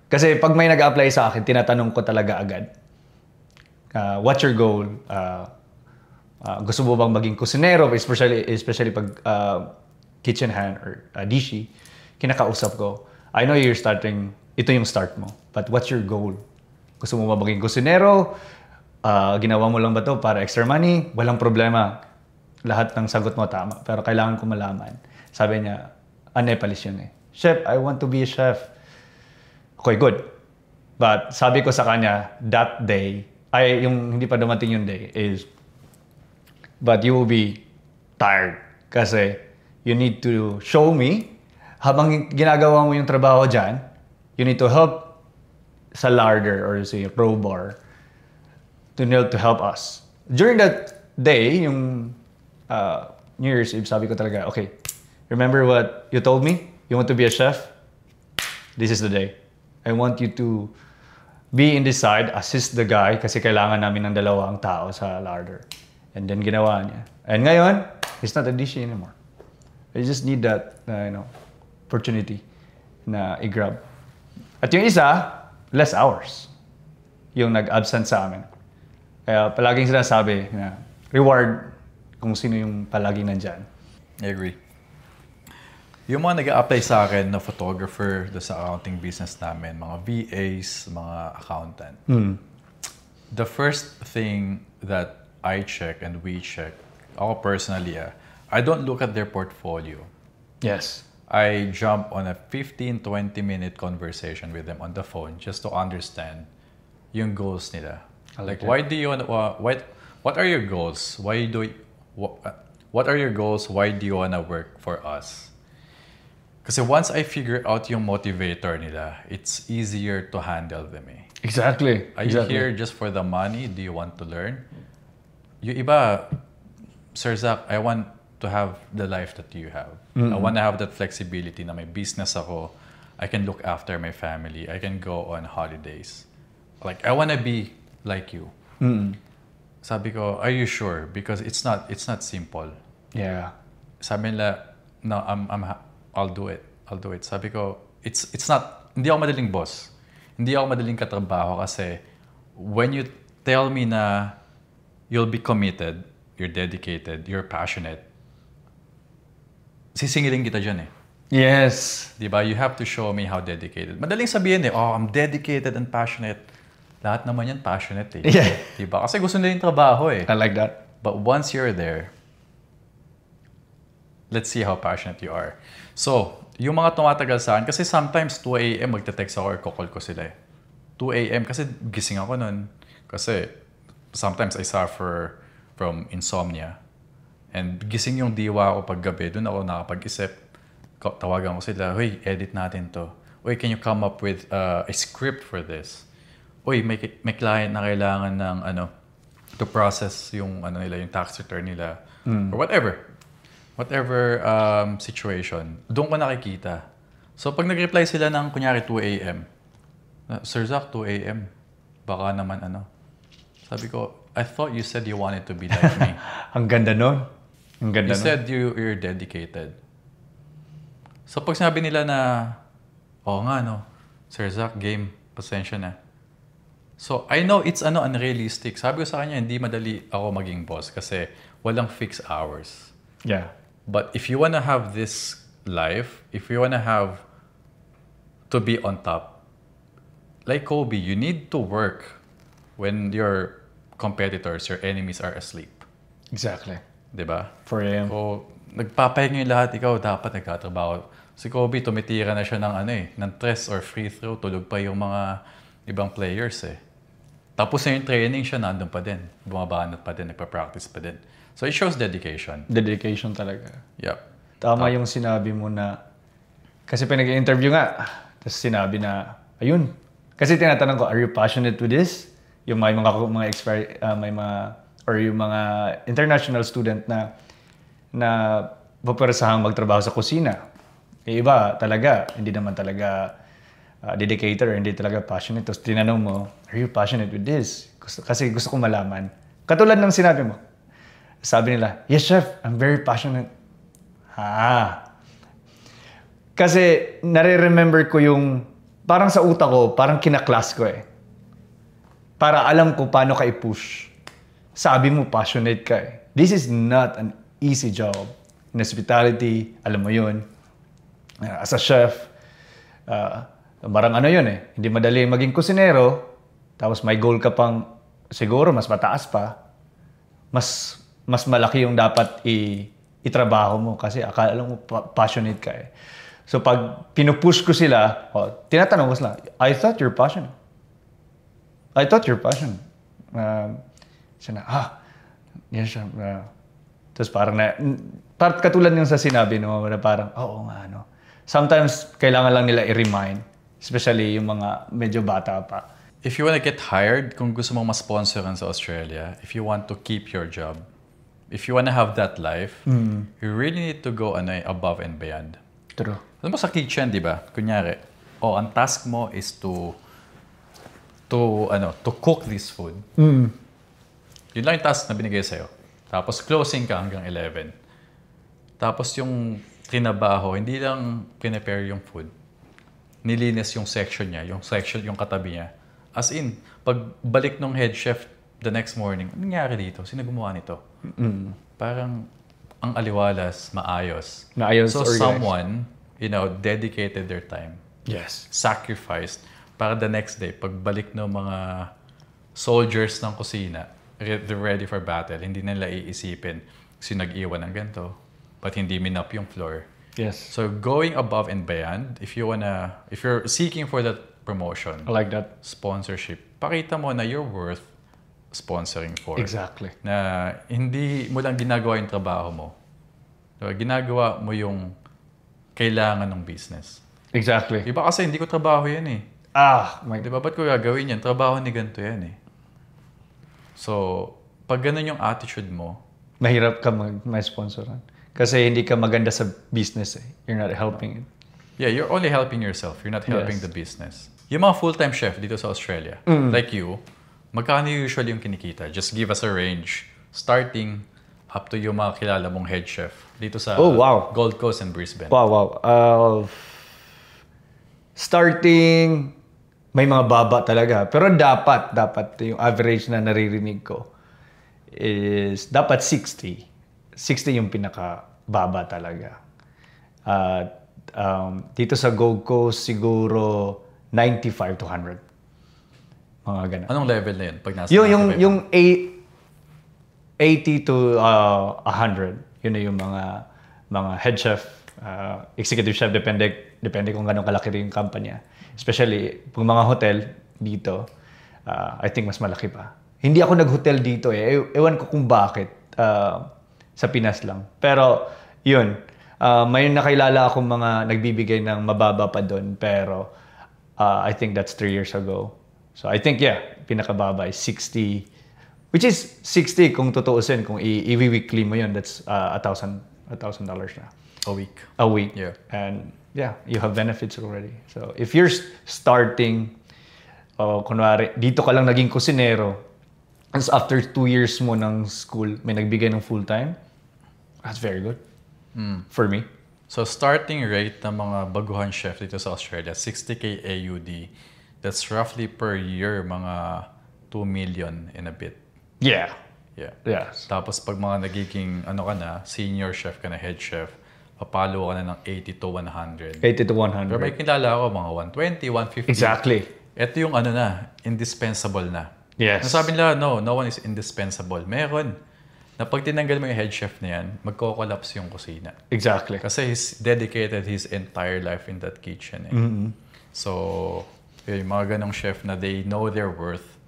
S2: Kasi pag may nag-apply sa akin, tinatanong ko talaga agad, what's your goal? Gusto mo bang maging kusinero, especially pag kitchen hand or dishi, kinakausap ko, I know you're starting, ito yung start mo, but what's your goal? Gusto mo ba maging kusinero? Ginawa mo lang ba to para extra money? Walang problema. Lahat ng sagot mo tama, pero kailangan ko malaman. Sabi niya, Nepalese yun eh. Chef, I want to be a chef. Okay, good. But sabi ko sa kanya, that day, yung hindi pa dumating yung day is, but you will be tired kasi you need to show me habang ginagawa mo yung trabaho dyan, you need to help sa larder or sa crowbar to help us. During that day, yung New Year's Eve, sabi ko talaga, okay, remember what you told me? You want to be a chef? This is the day. I want you to be in this side, assist the guy kasi kailangan namin ng dalawang tao sa larder. And then ginawa niya. And ngayon, he's not a dish anymore. I just need that, opportunity na i-grab. At yung isa, less hours. Yung nag-absent sa amin. Kaya palaging sinasabi na reward kung sino yung palaging nandyan.
S1: I agree. Yung mga nag-a-apply sa akin na photographer sa accounting business namin, mga VAs, mga accountant. The first thing that I check and we check, ako personally, I don't look at their portfolio.
S2: Yes.
S1: I jump on a 15-20 minute conversation with them on the phone just to understand yung goals nila. Like, why do you what are your goals? What are your goals? Why do you wanna work for us? Kasi once I figure out yung motivator nila, it's easier to handle them eh.
S2: Exactly.
S1: Are you here just for the money? Do you want to learn? Yung iba, Sir Zach, I want to have the life that you have. I want to have that flexibility na may business ako. I can look after my family. I can go on holidays. Like, I want to be like you. Sabi ko, are you sure? Because it's not simple.
S2: Yeah.
S1: Sabi nila, no, I'll do it. I'll do it. Sabi ko, it's not, hindi ako madaling boss. Hindi ako madaling katrabaho kasi when you tell me na you'll be committed, you're dedicated, you're passionate, sisingilin kita dyan eh.
S2: Yes.
S1: Diba? You have to show me how dedicated. Madaling sabihin eh, oh, I'm dedicated and passionate. Lahat naman yan passionate eh.
S2: Yeah.
S1: Diba? Kasi gusto nila yung trabaho eh.
S2: I like that.
S1: But once you're there, let's see how passionate you are. So, yung mga tumatagal sa akin, kasi sometimes 2 a.m. magte-text ako or call ko sila eh. 2 a.m. kasi gising ako nun. Kasi sometimes I suffer from insomnia. And gising yung diwa ko pag gabi, doon ako nakapag-isip. Tawagan ko sila, "Hoy, edit natin to. Uy, can you come up with a script for this? Uy, may client na kailangan ng to process yung nila, yung tax return nila or whatever situation. Doon ko nakikita. So pag nag-reply sila ng kunyari 2 a.m. Sir Zach, 2 a.m. Baka naman Sabi ko, I thought you said you wanted to be like me.
S2: Ang ganda nun. Ang ganda
S1: You said you're dedicated. So pag sinabi nila na, oo nga Sir Zach, game, pasensya na. So I know it's unrealistic. Sabi ko sa kanya, hindi madali ako maging boss kasi walang fixed hours.
S2: Yeah.
S1: But if you wanna have this life, if you wanna have to be on top, like Kobe, you need to work when your competitors, your enemies are asleep.
S2: Exactly.
S1: Diba?
S2: 4 a.m.
S1: So, nagpapahinga yung lahat, ikaw dapat nagtatrabaho. Si Kobe, tumitira na siya ng tres or free throw, tulog pa yung mga ibang players eh. Tapos na yung training siya, nandun pa din. Bumabanat pa din, nagpa-practice pa din. So it shows dedication.
S2: Dedication talaga.
S1: Yep.
S2: Tama yung sinabi mo na, kasi pinag-interview nga, tapos sinabi na, ayun. Kasi tinatanong ko, are you passionate with this? Yung may mga or yung mga international student na pupersahang magtrabaho sa kusina. Yung iba talaga, hindi naman talaga dedicated or hindi talaga passionate. Tapos tinanong mo, are you passionate with this? Kasi gusto ko malaman. Katulad ng sinabi mo, sabi nila, yes chef, I'm very passionate. Kasi nare-remember ko yung, parang sa utak ko, parang kinaklas ko eh. Para alam ko paano ka i-push. Sabi mo, passionate ka eh. This is not an easy job. In hospitality, alam mo yun. As a chef, parang yun eh. Hindi madali maging kusinero, tapos may goal ka pang, siguro mas mataas pa, mas malaki yung dapat itrabaho mo kasi akala mo passionate ka eh. So pag pinupush ko sila, tinatanong ko sila, I thought you're passionate. Siya na, yan siya. Tapos parang katulad yung sa sinabi mo na parang, oo nga, Sometimes, kailangan lang nila i-remind. Especially yung mga medyo bata pa.
S1: If you want to get hired, kung gusto mong ma-sponsoran sa Australia, if you want to keep your job, if you want to have that life, you really need to go above and beyond.
S2: True.
S1: Alam mo sa kitchen, di ba? Kunyari, ang task mo is to cook this food. Yun lang yung task na binigay sa'yo. Tapos closing ka hanggang 11. Tapos yung trinabaho, hindi lang prepare yung food. Nilinis yung section niya, yung katabi niya. As in, pagbalik ng head chef the next morning, ano nangyari dito? Sino gumawa nito? Parang ang aliwalas, maayos. So someone, dedicated their time.
S2: Yes.
S1: Sacrificed para the next day, pagbalik ng mga soldiers ng kusina, they're ready for battle. Hindi nila iisipin kasi nag-iwan ng ganito, but hindi minap yung floor.
S2: Yes.
S1: So going above and beyond, if you're seeking for that promotion,
S2: I like that.
S1: sponsorship, pakita mo na you're worth sponsoring for.
S2: Exactly.
S1: Na hindi mo lang ginagawa yung trabaho mo. So, ginagawa mo yung kailangan ng business.
S2: Exactly.
S1: Iba kasi hindi ko trabaho yan eh. Diba, ba't ko gagawin yan? Trabaho ni ganito yan eh. So, pag ganun yung attitude mo,
S2: mahirap ka may-sponsoran. Kasi hindi ka maganda sa business eh. You're not helping it.
S1: Yeah, you're only helping yourself. You're not helping the business. Yung mga full-time chef dito sa Australia, like you, magkano usually yung kinikita? Just give us a range. Starting up to yung mga kilala mong head chef dito sa Gold Coast and Brisbane.
S2: Wow. Starting, may mga baba talaga. Pero dapat yung average na naririnig ko is dapat 60. 60 yung pinaka-baba talaga. Dito sa Gold Coast, siguro 95 to 100. Mga ganun.
S1: Anong level na yun? Pag nasa
S2: yung 80 to 100. Yun na yung mga head chef, executive chef, depende kung gano'ng kalaki rin yung company. Especially, kung mga hotel dito, I think mas malaki pa. Hindi ako nag-hotel dito eh. Ewan ko kung bakit. Sa Pinas lang. Pero, yun. May nakilala akong mga nagbibigay ng mababa pa doon. Pero, I think that's 3 years ago. So, I think, pinakababa is 60. Which is 60 kung tutuusin. Kung i-weekly mo yun, that's $1,000 na.
S1: A week.
S2: A week.
S1: Yeah.
S2: And, you have benefits already. So, if you're starting, kunwari, dito ka lang naging kusinero, as after 2 years mo ng school, may nagbigay ng full-time, that's very good. For me.
S1: So, starting rate ng mga baguhan chef dito sa Australia, 60K AUD. That's roughly per year, mga 2 million and a bit.
S2: Yeah.
S1: Yeah.
S2: Yes.
S1: Tapos, pag mga nagiging, senior chef ka na, head chef, papalo ka na ng 80 to 100.
S2: 80 to 100.
S1: Pero may kilala ako, mga 120, 150.
S2: Exactly.
S1: Ito yung indispensable na.
S2: Yes.
S1: Nasabi nila, no one is indispensable. Meron. Na pag tinanggal mo yung head chef na yan, magko-collapse yung kusina.
S2: Exactly.
S1: Kasi he's dedicated his entire life in that kitchen. Eh.
S2: Mm-hmm.
S1: So, yung mga ganong chef na they know their worth,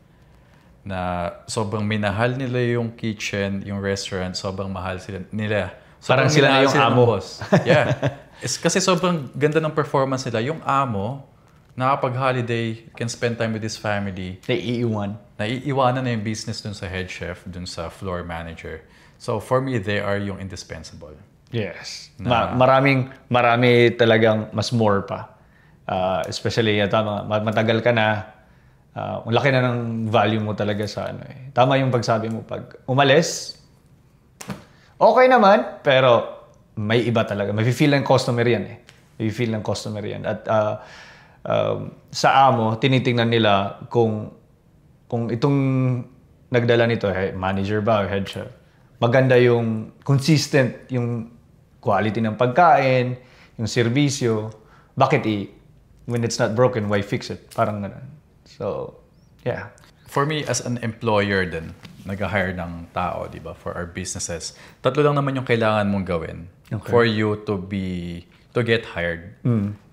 S1: na sobrang minahal nila yung kitchen, yung restaurant, sobrang mahal nila.
S2: Parang sila na yung amo.
S1: Boss. Yeah. Kasi sobrang ganda ng performance nila. Yung amo, nakapag-holiday, can spend time with his family. Naiiwanan na yung business dun sa head chef, dun sa floor manager. So for me, they are yung indispensable.
S2: Yes. Marami talagang mas more pa. Especially, matagal ka na, ang laki na ng value mo talaga sa Tama yung pagsabi mo, pag umalis, okay naman, pero may iba talaga. May feel ng customer yan eh. May feel ng customer yan. At sa amo, tinitingnan nila kung itong nagdala nito, manager ba o head chef, maganda yung consistent yung quality ng pagkain, yung serbisyo, bakit when it's not broken, why fix it? Parang ganun. So, yeah.
S1: For me, as an employer din, nag-hire ng tao, di ba, for our businesses, tatlo lang naman yung kailangan mong gawin for you to get hired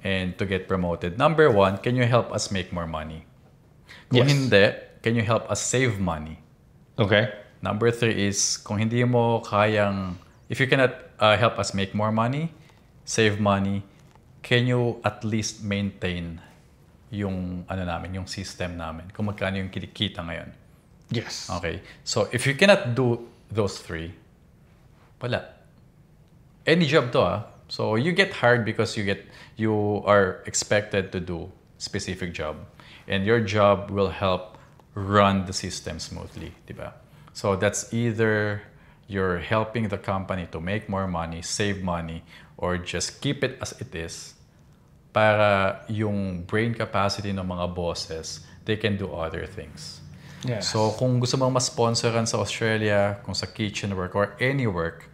S1: and to get promoted. Number 1, can you help us make more money? Kung hindi, can you help us save money?
S2: Okay.
S1: Number 3 is, kung hindi mo kayang, if you cannot help us make more money, save money, can you at least maintain yung yung system namin, kung magkano yung kinikita ngayon?
S2: Yes.
S1: Okay. So, if you cannot do those 3, wala. Any job to So, you get hired because you are expected to do specific job. And your job will help run the system smoothly, diba? So, that's either you're helping the company to make more money, save money, or just keep it as it is para yung brain capacity ng mga bosses, they can do other things.
S2: Yes.
S1: So, kung gusto mong ma-sponsoran sa Australia, kung sa kitchen work or any work,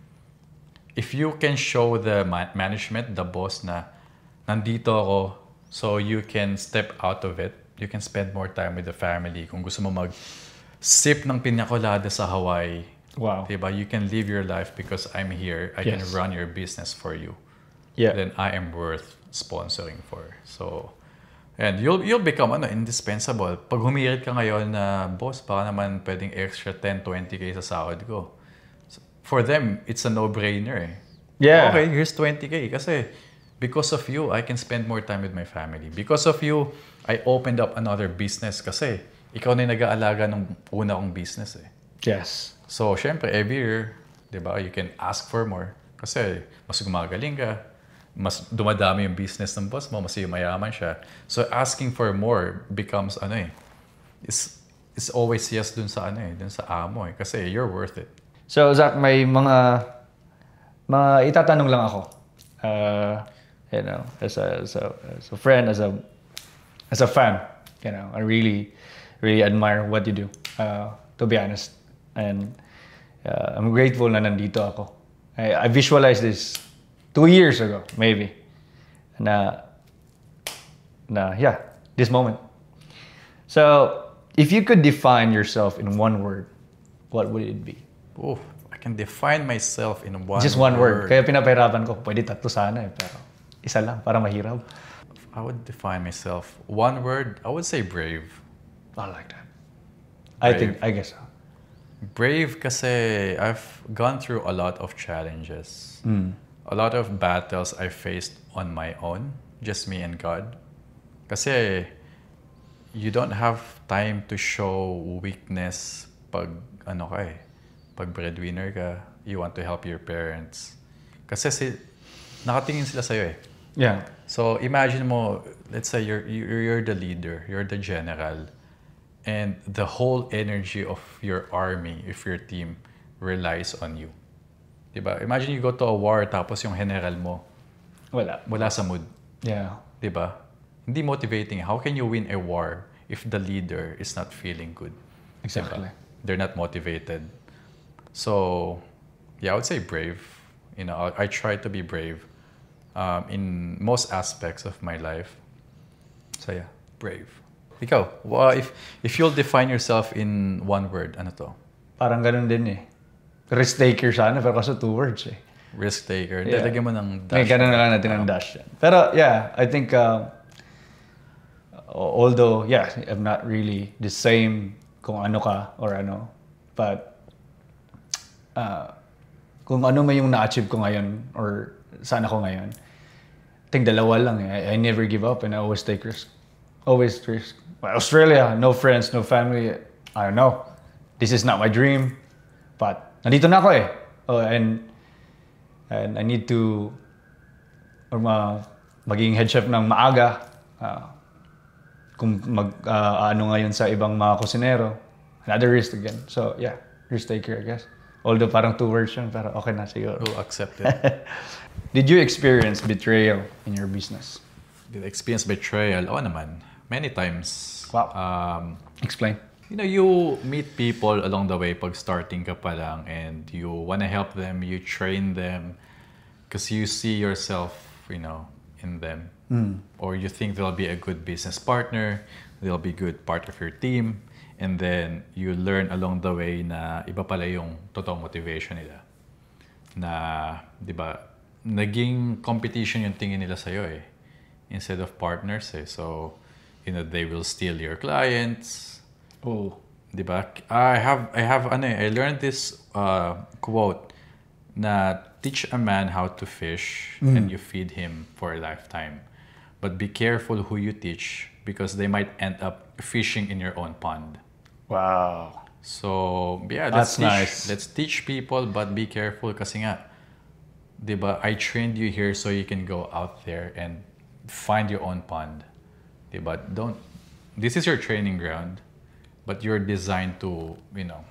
S1: if you can show the management, the boss na nandito ako, so you can step out of it, you can spend more time with the family. Kung gusto mo mag-sip ng piña colada sa Hawaii,
S2: wow.
S1: Diba? You can live your life because I'm here. I can run your business for you.
S2: Yeah.
S1: then I am worth sponsoring for. So, and you'll become indispensable. Pag humirit ka ngayon na, boss, baka naman pwedeng extra 10, 20K sa sahod ko. So, for them, it's a no-brainer eh.
S2: Yeah.
S1: Okay, here's 20K. Kasi because of you, I can spend more time with my family. Because of you, I opened up another business kasi ikaw na yung nag-aalaga ng una kong business eh.
S2: Yes.
S1: So, syempre, every year, di ba, you can ask for more. Kasi mas gumagaling ka, mas dumadami yung business ng boss mo, mas mayaman siya. So, asking for more becomes, it's always yes dun sa dun sa amo eh. Kasi you're worth it.
S2: So, Zach, may mga itatanong lang ako. You know, as a friend, as a fan, you know, I really admire what you do, to be honest. And I'm grateful na nandito ako. I visualized this 2 years ago, maybe. Na yeah, this moment. So, if you could define yourself in one word, what would it be?
S1: Oh, I can define myself in one
S2: Just one word. Kaya pinapahirapan ko. Pwede tatlo sana eh, pero isa lang para mahirap.
S1: I would define myself. One word, I would say brave.
S2: I like that.
S1: Brave.
S2: I guess so.
S1: Brave kasi I've gone through a lot of challenges. A lot of battles I faced on my own, just me and God. Kasi you don't have time to show weakness pag pag breadwinner ka, you want to help your parents. Kasi nakatingin sila sa'yo eh.
S2: Yeah.
S1: So imagine mo, let's say you're the leader, you're the general, and the whole energy of your army, if your team, relies on you. Diba? Imagine you go to a war tapos yung general mo wala sa mood.
S2: Yeah.
S1: Diba? Hindi motivating. How can you win a war if the leader is not feeling good?
S2: Exactly.
S1: Diba? They're not motivated. So, yeah, I would say brave. You know, I try to be brave in most aspects of my life. So yeah, brave. Ikaw, if you'll define yourself in one word, ano to?
S2: Parang ganun din eh. Risk taker sana, pero kaso 2 words eh.
S1: Risk taker.
S2: Yeah.
S1: Lagyan mo ng dash.
S2: May ganun na lang natin ng dash yan. Pero yeah, I think, although, yeah, I'm not really the same kung ano ka or ano, but kung ano man yung na-achieve ko ngayon or saan ako ngayon, I think dalawa lang eh. I never give up and I always take risk. Always risk. Well, Australia, no friends, no family. I don't know. This is not my dream. But nandito na ako eh. Oh, and I need to maging head chef ng maaga. Kung ano ngayon sa ibang mga kusinero. Another risk again. So yeah, risk taker I guess. Although parang 2 words yun, pero okay na siguro.
S1: We'll accept it.
S2: Did you experience betrayal in your business?
S1: Did I experience betrayal? Oo naman. Many times.
S2: Wow. Explain.
S1: You know, you meet people along the way pag starting ka pa lang and you want to help them, you train them because you see yourself, you know, in them. Or you think they'll be a good business partner, they'll be good part of your team, and then you learn along the way na iba pala yung totoong motivation nila. Na, di ba, naging competition yung tingin nila sa'yo eh, instead of partners eh. So, you know, they will steal your clients.
S2: Oh.
S1: Di ba? I learned this quote na teach a man how to fish and you feed him for a lifetime. But be careful who you teach because they might end up fishing in your own pond.
S2: Wow.
S1: So, yeah,
S2: That's nice.
S1: Let's teach people but be careful kasi nga, di ba, I trained you here so you can go out there and find your own pond. Di ba? This is your training ground. But you're designed to, you know,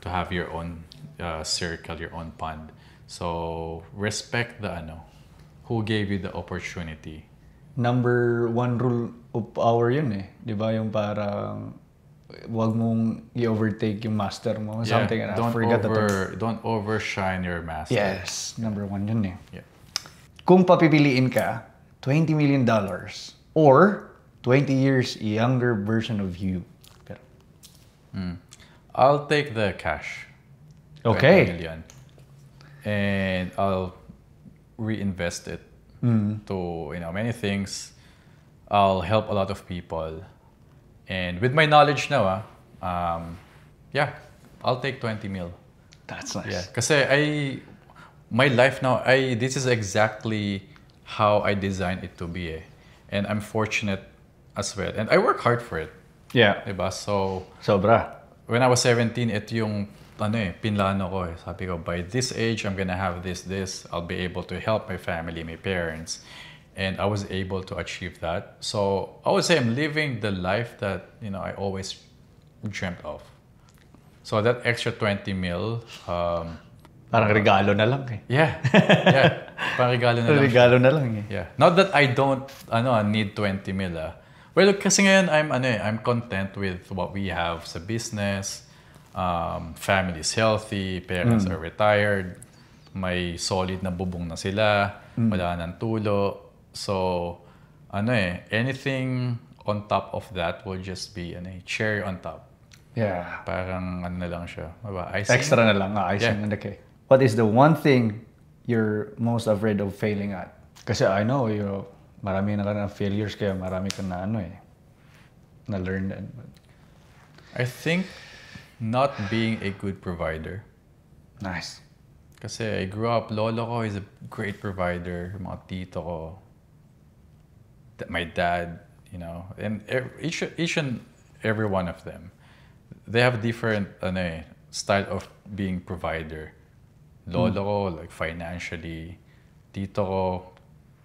S1: to have your own circle, your own pond. So respect who gave you the opportunity.
S2: Number 1 rule of our yun eh. Di ba yung parang wag mong i-overtake yung master mo. Something and
S1: don't overshine your master.
S2: Yes, number 1 yun eh.
S1: Yeah.
S2: Kung papipiliin ka, $20 million or 20 years younger version of you. Pero,
S1: I'll take the cash.
S2: Okay.
S1: 20 million. And I'll reinvest it to, many things. I'll help a lot of people. And with my knowledge now, yeah, I'll take 20 mil.
S2: That's nice.
S1: Yeah, kasi my life now, this is exactly how I designed it to be. And I'm fortunate as well. And I work hard for it.
S2: Yeah.
S1: Diba? So,
S2: Sobra.
S1: when I was 17, ito yung pinlano ko. Sabi ko, by this age, I'm gonna have this. I'll be able to help my family, my parents. And I was able to achieve that. So I would say I'm living the life that, I always dreamt of. So that extra 20 mil,
S2: Parang regalo na lang eh.
S1: yeah. Parang regalo na lang.
S2: Regalo na lang eh.
S1: Yeah. Not that I don't need 20 mil. Well, kasi ngayon I'm content with what we have sa business. Family is healthy, parents are retired, may solid na bubong na sila, wala nang tulo. So, anything on top of that will just be cherry on top.
S2: Yeah.
S1: Parang na lang siya. Diba? Icing.
S2: Extra na lang. Icing on the cake. What is the one thing you're most afraid of failing at? Kasi I know, marami na ka na failures kaya marami ka na na-learn din.
S1: I think not being a good provider.
S2: Nice.
S1: Kasi I grew up, lolo ko is a great provider, mga tito ko, my dad, and each and every one of them, they have different style of being provider. Lolo ko, like financially, tito ko,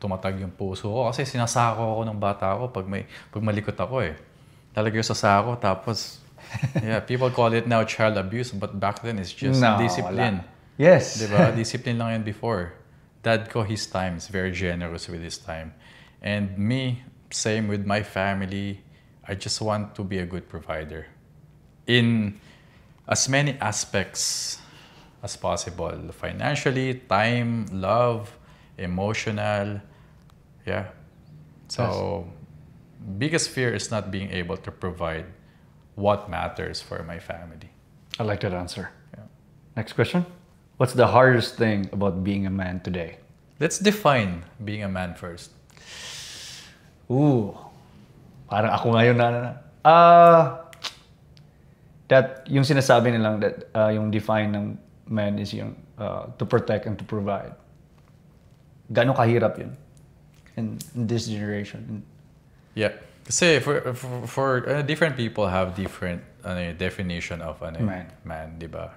S1: tumatag yung puso ko kasi sinasako ako ng bata ko pag malikot ako Talagay sa sako tapos yeah, people call it now child abuse, but back then it's just discipline.
S2: Wala. Yes.
S1: Diba? Discipline lang yan before. Dad ko, his time is very generous with his time. And me, same with my family. I just want to be a good provider. In as many aspects as possible. Financially, time, love, emotional. Yeah. So, biggest fear is not being able to provide what matters for my family.
S2: I like that answer.
S1: Yeah.
S2: Next question. What's the hardest thing about being a man today?
S1: Let's define being a man first.
S2: Ooh. Parang ako ngayon that yung sinasabi nilang that yung define ng man is yung to protect and to provide. Gaano kahirap yun in this generation?
S1: Yeah. Kasi for different people have different definition of man, di ba?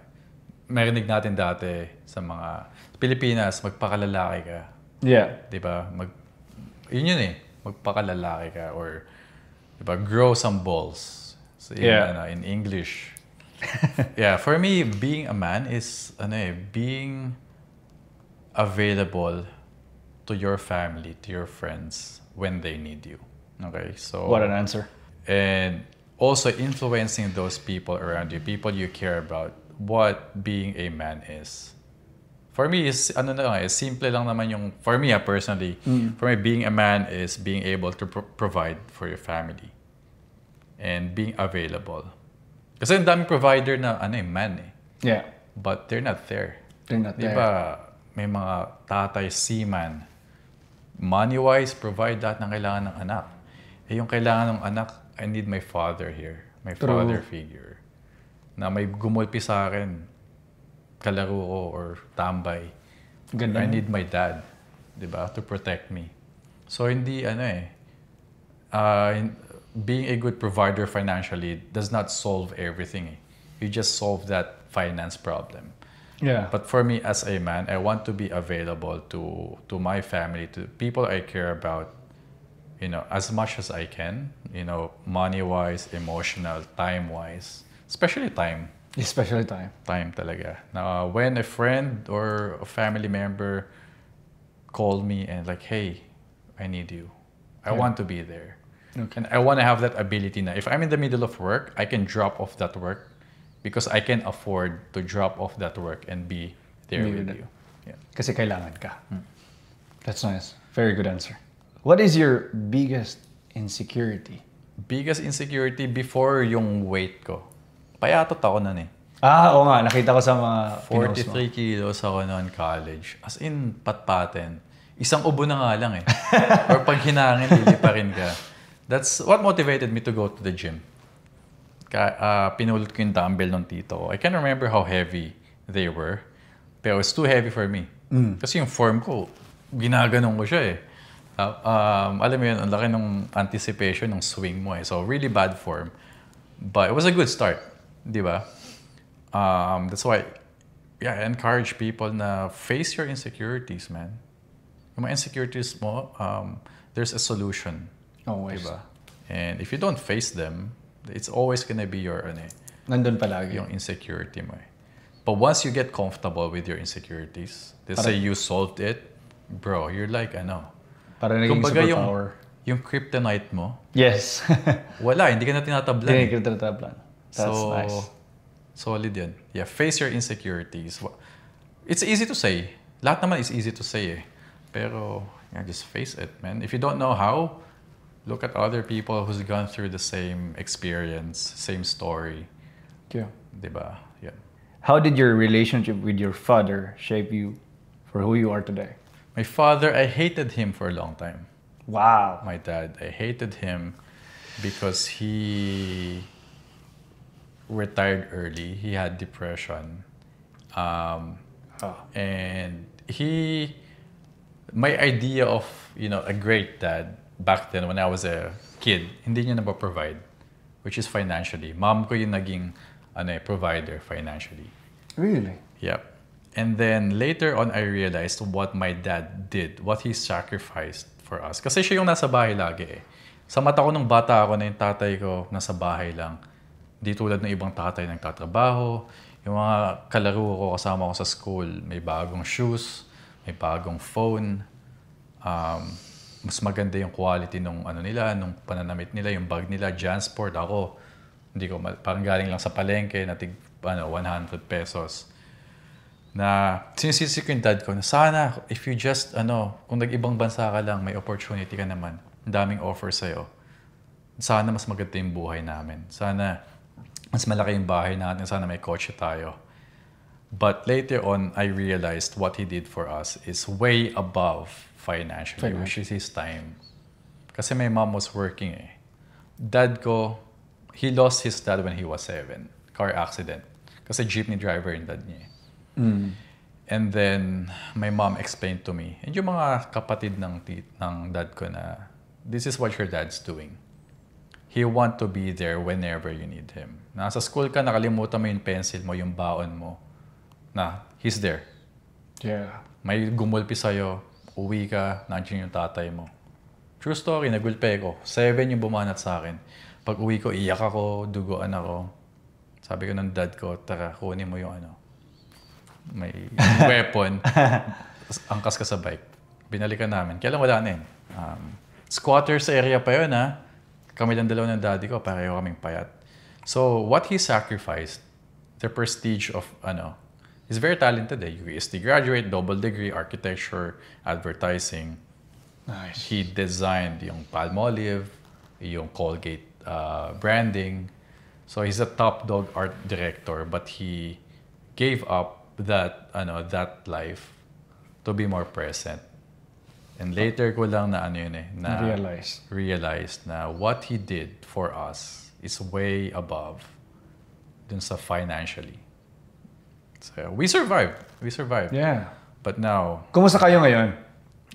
S1: Marinig natin dati sa mga Pilipinas, magpakalalaki ka.
S2: Yeah.
S1: Di ba? Yun magpakalalaki ka or di ba, grow some balls. So in English. Yeah, for me being a man is being available to your family, to your friends when they need you. Okay? So
S2: what an answer.
S1: And also influencing those people around you, people you care about, what being a man is. For me, is simple lang naman yung, for me personally, for me, being a man is being able to provide for your family and being available. Kasi ang daming provider na man
S2: Yeah.
S1: But they're not there.
S2: They're not there.
S1: Diba, may mga tatay, seaman, money-wise, provide lahat ng kailangan ng anak. Yung kailangan ng anak, I need my father here. My father figure. Na may gumulpi sa akin, kalaro ko or tambay.
S2: Ganda.
S1: I need my dad, diba, to protect me. So hindi being a good provider financially does not solve everything. You just solve that finance problem.
S2: Yeah.
S1: But for me as a man, I want to be available to my family, to people I care about, as much as I can, money-wise, emotional, time-wise, especially time.
S2: Especially time.
S1: Time talaga. Now, when a friend or a family member called me and like, hey, I need you. I want to be there.
S2: Okay.
S1: And I want to have that ability na if I'm in the middle of work, I can drop off that work because I can afford to drop off that work and be there with you. Yeah.
S2: Kasi kailangan ka. That's nice. Very good answer. What is your biggest insecurity?
S1: Biggest insecurity before yung weight ko. Payatot ako nun
S2: Oo nga, nakita ko sa mga pinost mo.
S1: 43 kilos ako noon college. As in, patpaten. Isang ubo na nga lang eh. Or pag hinangin, liliparin ka. That's what motivated me to go to the gym. Pinulot ko yung dumbbell ng tito ko. I can't remember how heavy they were. Pero it's too heavy for me. Kasi yung form ko, ginaganong ko siya eh. Alam mo yun, ang laki ng anticipation ng swing mo eh. So, really bad form. But it was a good start. Di ba? That's why, yeah, I encourage people na face your insecurities, man. Yung mga insecurities mo, there's a solution.
S2: Always.
S1: Diba? And if you don't face them, it's always gonna be your,
S2: Nandun palagi.
S1: yung insecurity mo eh. But once you get comfortable with your insecurities, let's say you solved it, bro, you're like,
S2: Para naging
S1: kumbaga
S2: superpower.
S1: yung kryptonite mo,
S2: Yes.
S1: wala, hindi ka na tinatablan.
S2: Hindi ka tatablan. That's
S1: So,
S2: nice.
S1: solid yun. Yeah, face your insecurities. It's easy to say. Lahat naman is easy to say eh. Pero, yeah, just face it, man. If you don't know how, look at other people who's gone through the same experience, same story.
S2: Yeah.
S1: Diba? Yeah.
S2: How did your relationship with your father shape you for who you are today?
S1: My father, I hated him for a long time.
S2: Wow.
S1: My dad, I hated him because he retired early. He had depression. And my idea of, a great dad back then when I was a kid, hindi niya na-provide, which is financially. Mom ko yung naging provider financially.
S2: Really?
S1: Yep. And then later on, I realized what my dad did, what he sacrificed for us. Kasi siya yung nasa bahay lagi eh. Sa mata ko nung bata ako na yung tatay ko nasa bahay lang. Di tulad ng ibang tatay nagtatrabaho. Yung mga kalaro ko kasama ko sa school, may bagong shoes, may bagong phone. Mas maganda yung quality nung nung pananamit nila, yung bag nila, Jansport. Ako, parang galing lang sa palengke na 100 pesos. Na sinisisi ko yung dad ko na sana if you just kung nag-ibang bansa ka lang, may opportunity ka naman. Ang daming offer sa'yo. Sana mas maganda yung buhay namin. Sana mas malaki yung bahay natin. Sana may kotse tayo. But later on, I realized what he did for us is way above financially, which is his time. Kasi my mom was working eh. Dad ko, he lost his dad when he was 7. Car accident. Kasi jeepney driver yung dad niya eh. And then, my mom explained to me, and yung mga kapatid ng dad ko na, this is what your dad's doing. He want to be there whenever you need him. Nasa school ka, nakalimutan mo yung pencil mo, yung baon mo, na he's there.
S2: Yeah.
S1: May gumulpi sa'yo, uwi ka, nandiyan yung tatay mo. True story, nagulpe ko. 7 yung bumanat sa akin. Pag uwi ko, iyak ako, duguan ako. Sabi ko ng dad ko, tara, kunin mo yung may weapon. Angkas ka sa bike. Binalikan namin. Kaya lang wala na yun. Squatters area pa yun ha. Kami lang dalawa ng daddy ko, pareho kaming payat. So, what he sacrificed, the prestige of, he's very talented eh. USD graduate, double degree, architecture, advertising.
S2: Nice.
S1: He designed yung Palmolive, yung Colgate branding. So, he's a top dog art director, but he gave up that life to be more present. And later ko lang na realized na what he did for us is way above dun sa financially. So we survived.
S2: Yeah.
S1: But now,
S2: Kumusta kayo ngayon?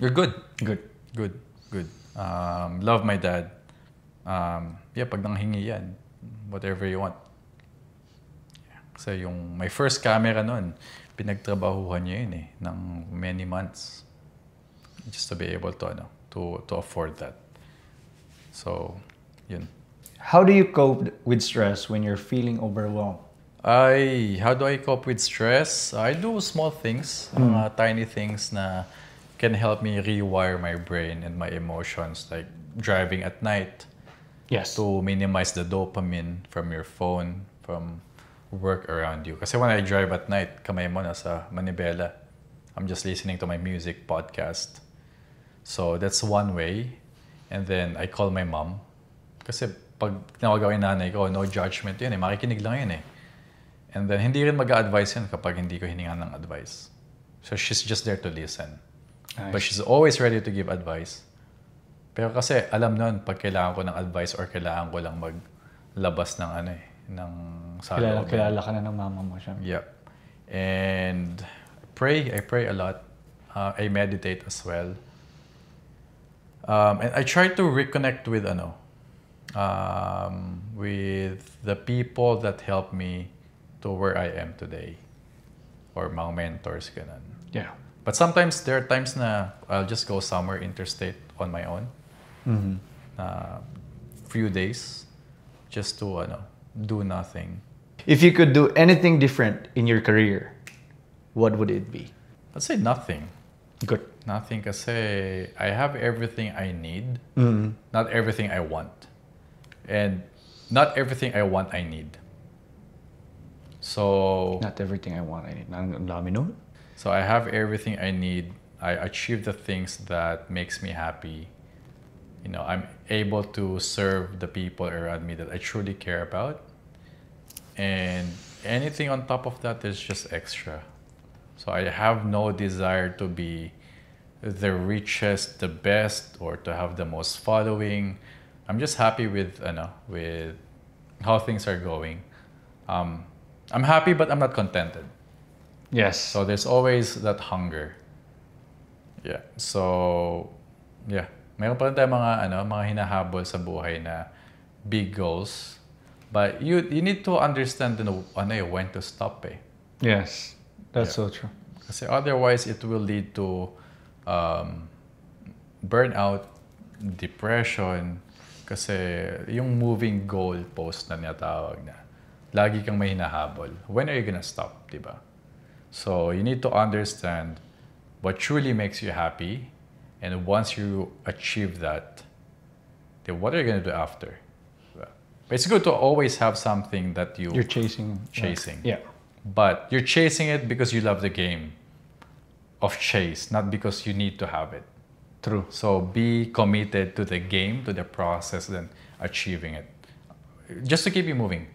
S1: you're good.
S2: Good.
S1: Love my dad. Pag nanghingi yan, whatever you want. Kasi yung my first camera noon, pinagtrabahuhan niya yun eh, ng many months. Just to be able to afford that. So, yun.
S2: How do you cope with stress when you're feeling overwhelmed?
S1: How do I cope with stress? I do small things, tiny things na can help me rewire my brain and my emotions, like driving at night.
S2: Yes.
S1: To minimize the dopamine from your phone, from work around you. Kasi when I drive at night, kamay mo nasa manibela. I'm just listening to my music podcast. So that's one way. And then I call my mom. Kasi pag tinawag ako yung nanay ko, no judgment yun eh. Makikinig lang yun eh. And then, hindi rin mag-a-advise yan kapag hindi ko hiningan ng advice. So, she's just there to listen.
S2: Nice.
S1: But she's always ready to give advice. Pero kasi, alam nun, pag kailangan ko ng advice or kailangan ko lang maglabas ng ng saloob.
S2: Kilala ka na ng mama mo, syempre.
S1: Yep. And I pray a lot. I meditate as well. And I try to reconnect with with the people that helped me to where I am today. Or mga mentors, ganun.
S2: Yeah.
S1: But sometimes there are times na I'll just go somewhere interstate on my own. Few days just to do nothing.
S2: If you could do anything different in your career, what would it be?
S1: I'd say nothing.
S2: Good.
S1: Nothing kasi I have everything I need. Not everything I want. And not everything I want, I need. So...
S2: Not everything I want, I need. Ang dami nun.
S1: So I have everything I need. I achieve the things that makes me happy. I'm able to serve the people around me that I truly care about. And anything on top of that is just extra. So I have no desire to be the richest, the best, or to have the most following. I'm just happy with how things are going. I'm happy, but I'm not contented.
S2: Yes.
S1: So there's always that hunger. Yeah. So, yeah. Mayroon pa rin tayo mga hinahabol sa buhay na big goals. But you need to understand when to stop eh.
S2: Yes. That's so true.
S1: Kasi otherwise, it will lead to burnout, depression. Kasi yung moving goal post na tinatawag na, lagi kang may hinahabol. When are you gonna stop, diba? So you need to understand what truly makes you happy. And once you achieve that, then what are you gonna do after? But it's good to always have something that you're
S2: chasing. Yeah.
S1: But you're chasing it because you love the game of chase, not because you need to have it.
S2: True.
S1: So be committed to the game, to the process, then achieving it. Just to keep you moving.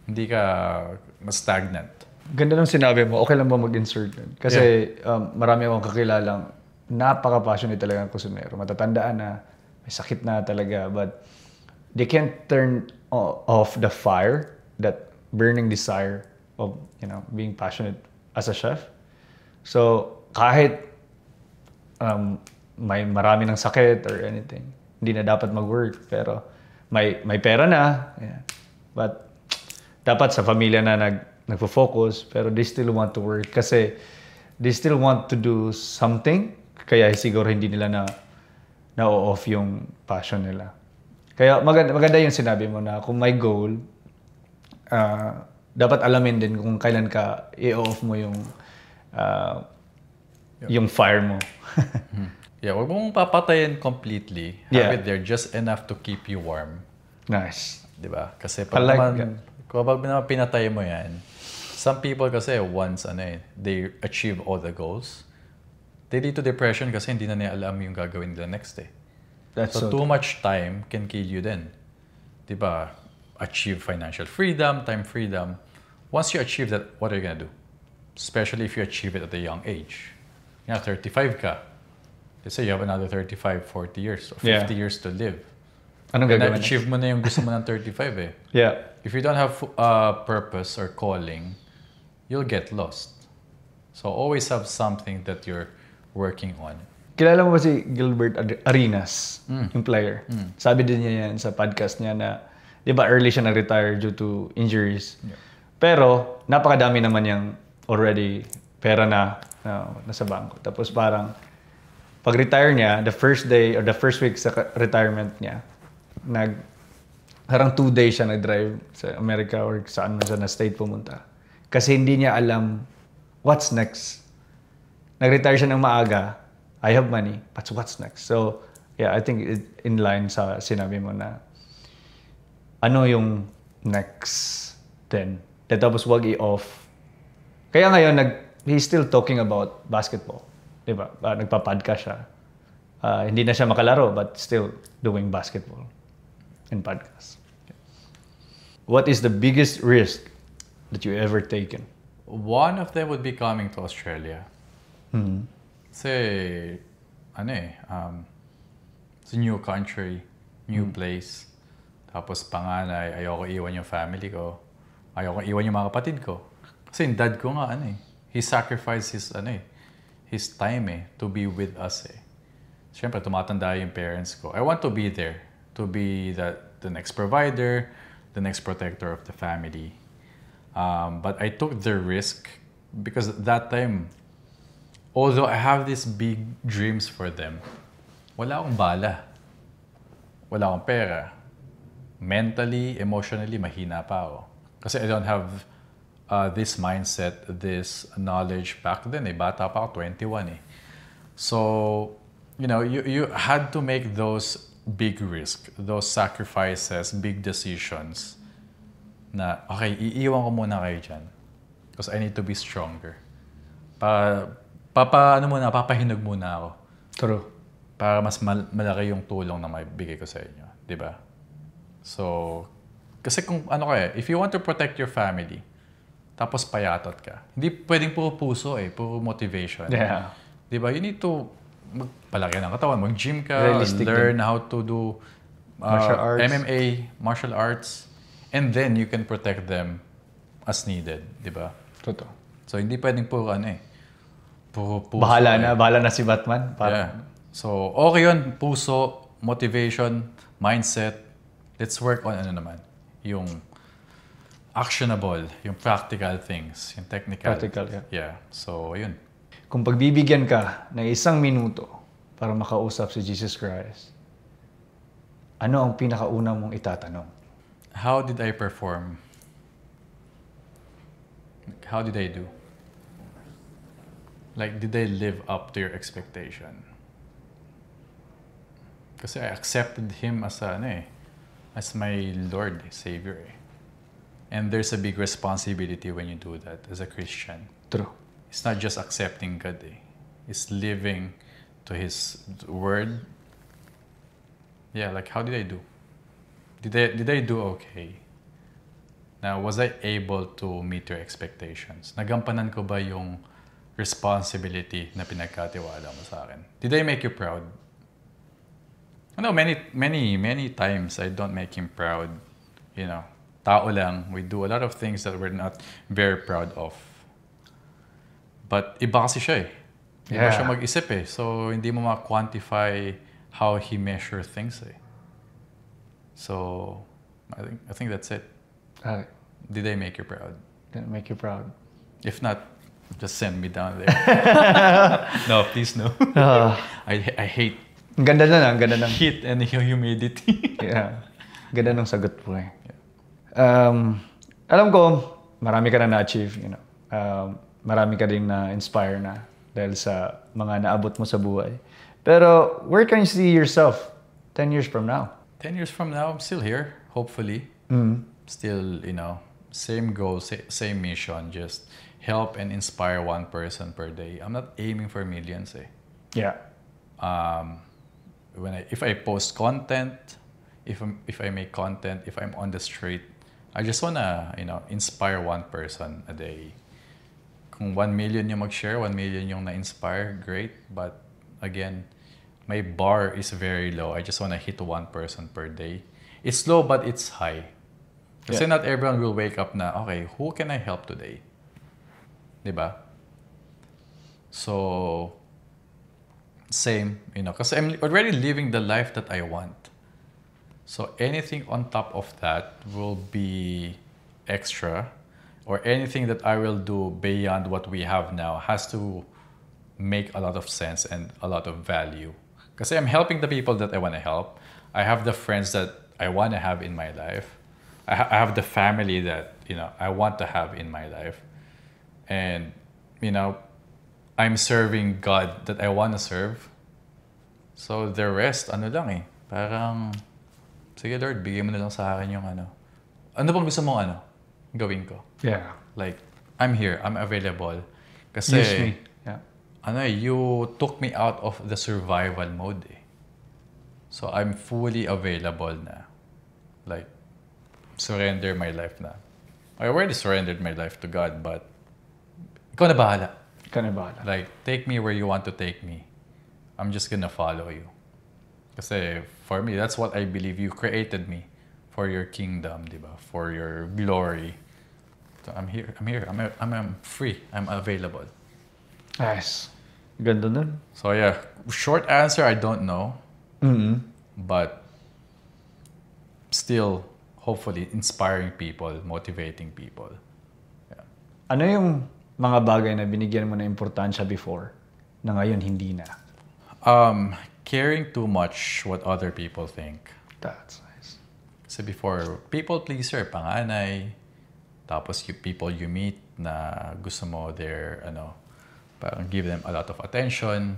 S1: Hindi ka stagnant.
S2: Ganda ng sinabi mo. Okay lang ba mag-insert yun? Kasi marami akong kakilalang napaka-passionate talaga ng kusinero. Matatandaan na may sakit na talaga, but they can't turn off the fire, that burning desire of being passionate as a chef. So kahit may marami ng sakit or anything, hindi na dapat mag-work, pero may pera na, but dapat sa pamilya na nagfo-focus, pero they still want to work kasi they still want to do something, kaya siguro hindi nila na-off yung passion nila. Kaya maganda yung sinabi mo na kung may goal, dapat alamin din kung kailan ka i-off mo yung fire mo.
S1: Yeah, huwag mong papatayin completely. Have it there just enough to keep you warm.
S2: Nice.
S1: Diba? Kasi pag naman pinatay mo yan, some people kasi once they achieve all the goals, they lead to depression kasi hindi na nila alam yung gagawin nila next day. So too much time can kill you then. Diba? Achieve financial freedom, time freedom. Once you achieve that, what are you gonna do? Especially if you achieve it at a young age. 35 ka. Let's say you have another 35, 40 years or 50 years to live.
S2: Anong gagawin?
S1: Na-achieve mo na yung gusto mo ng 35 eh.
S2: Yeah.
S1: If you don't have purpose or calling, you'll get lost. So always have something that you're working on.
S2: Kilala mo ba si Gilbert Arenas, yung player? Sabi din niya yan sa podcast niya na, di ba early siya nag-retire due to injuries. Yeah. Pero napakadami naman yung already pera na nasa bangko. Tapos parang pag-retire niya, the first day or the first week sa retirement niya, parang 2 days siya nag-drive sa America or saan man siya na state pumunta. Kasi hindi niya alam what's next. Nag-retire siya ng maaga. I have money, but what's next? So, yeah, I think in line sa sinabi mo na ano yung next then. Tapos wag i-off. Kaya ngayon, he's still talking about basketball. Diba? Nagpa-podcast siya. Hindi na siya makalaro, but still doing basketball and podcast. What is the biggest risk that you ever taken?
S1: One of them would be coming to Australia. Kasi, it's a new country, new place. Tapos panganay, ayoko iwan yung family ko. Ayoko iwan yung mga kapatid ko. Kasi yung dad ko nga, he sacrificed his time to be with us Siyempre, tumatanda yung parents ko. I want to be there. To be the next provider, the next protector of the family. But I took the risk because at that time, although I have these big dreams for them, wala akong bala. Wala akong pera. Mentally, emotionally, mahina pa ako. Kasi I don't have this mindset, this knowledge back then. Bata pa ako, 21 So, you had to make those big risks, those sacrifices, big decisions na, okay, iiwan ko muna kayo dyan. Because I need to be stronger. Papahinog muna ako.
S2: True.
S1: Para mas malaki yung tulong na maibigay ko sa inyo. Diba? So, kasi kung if you want to protect your family, tapos payatot ka, hindi pwedeng puro puso puro motivation.
S2: Yeah.
S1: Diba? You need to magpalaki ng katawan, mag-gym ka, learn how to do
S2: martial arts.
S1: MMA, martial arts, and then you can protect them as needed, di ba?
S2: Totoo.
S1: So, hindi pwedeng puro puro puso.
S2: Bahala na si Batman.
S1: Yeah. So, okay yun, puso, motivation, mindset. Let's work on yung actionable, yung practical things, yung technical.
S2: Practical, yeah.
S1: Yeah. So, yun.
S2: Kung pagbibigyan ka ng 1 minuto para makausap si Jesus Christ, ano ang pinakauna mong itatanong?
S1: How did I perform? How did I do? Like, did I live up to your expectation? Kasi I accepted Him as as my Lord, Savior. And there's a big responsibility when you do that as a Christian.
S2: True.
S1: It's not just accepting God. It's living to His Word. Yeah, like how did I do? Did I do okay? Now, was I able to meet your expectations? Nagampanan ko ba yung responsibility na pinagkatiwala mo sa akin? Did I make you proud? Many times I don't make Him proud. Tao lang. We do a lot of things that we're not very proud of. But iba kasi siya Iba siya mag-isip So, hindi mo ma-quantify how He measure things So, I think that's it.
S2: Okay.
S1: Did I make you proud?
S2: Didn't make you proud.
S1: If not, just send me down there. No, please no. I hate
S2: Ang ganda na, ang ganda ng
S1: heat and humidity.
S2: Yeah. Ganda ng sagot po Alam ko, marami ka na na-achieve, marami ka din na-inspire na dahil sa mga naabot mo sa buhay. Pero, where can you see yourself 10 years from now?
S1: 10 years from now, I'm still here, hopefully. Still, same goal, same mission, just help and inspire one person per day. I'm not aiming for millions
S2: Yeah.
S1: If I post content, if I make content, if I'm on the street, I just wanna, inspire one person a day. Kung 1 million yung mag-share, 1 million yung na-inspire, great. But again, my bar is very low. I just wanna hit one person per day. It's low, but it's high. Kasi not everyone will wake up na, okay, who can I help today? Diba? So, same, kasi I'm already living the life that I want. So anything on top of that will be extra, or anything that I will do beyond what we have now has to make a lot of sense and a lot of value. Kasi I'm helping the people that I want to help. I have the friends that I want to have in my life. I have the family that, I want to have in my life. And, I'm serving God that I want to serve. So the rest, parang, sige Lord, bigay mo na lang sa akin yung Ano bang gusto mong gawin ko?
S2: Yeah.
S1: Like, I'm here, I'm available. Kasi,
S2: Use me. Yeah.
S1: You took me out of the survival mode So I'm fully available na. Like, surrender my life na. I already surrendered my life to God, but ikaw na bahala.
S2: Ikaw na bahala.
S1: Like, take me where you want to take me. I'm just gonna follow you. Kasi for me, that's what I believe. You created me for your kingdom, di ba? For your glory. So I'm here. I'm free. I'm available.
S2: Nice. Ganda nun.
S1: So yeah, short answer, I don't know. But still, hopefully, inspiring people, motivating people. Yeah.
S2: Ano yung mga bagay na binigyan mo na importansya before na ngayon hindi na?
S1: Caring too much what other people think.
S2: That's nice.
S1: Kasi before, people pleaser, panganay. Tapos people you meet na gusto mo, parang give them a lot of attention.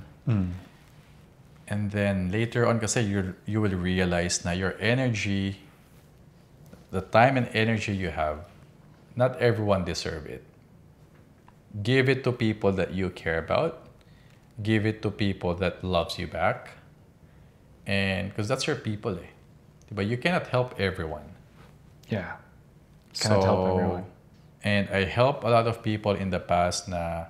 S1: And then later on kasi you will realize na your energy, the time and energy you have, not everyone deserve it. Give it to people that you care about. Give it to people that loves you back. And because that's your people eh. But you cannot help everyone.
S2: Yeah. Cannot help everyone.
S1: And I help a lot of people in the past na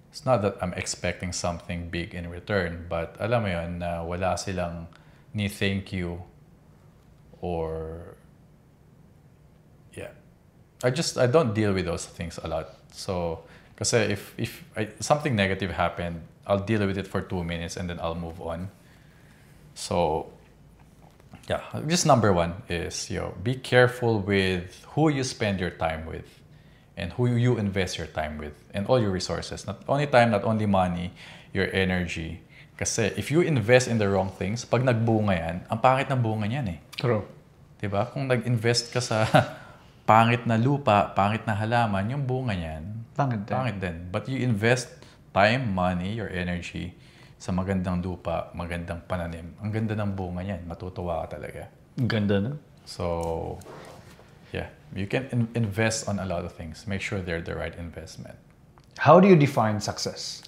S1: it's not that I'm expecting something big in return, but alam mo yun, na wala silang ni thank you or yeah. I don't deal with those things a lot. So, kasi if something negative happened, I'll deal with it for 2 minutes and then I'll move on. So, yeah, just number one is, be careful with who you spend your time with and who you invest your time with and all your resources. Not only time, not only money, your energy. Kasi if you invest in the wrong things, pag nagbunga yan, ang pangit ng bunga niyan eh.
S2: True.
S1: Diba? Kung nag-invest ka sa pangit na lupa, pangit na halaman, yung bunga niyan, pangit din. But you invest time, money, your energy sa magandang lupa, magandang pananim. Ang ganda ng bunga niyan. Matutuwa ka talaga.
S2: Ganda na.
S1: So, yeah. You can invest on a lot of things. Make sure they're the right investment.
S2: How do you define success?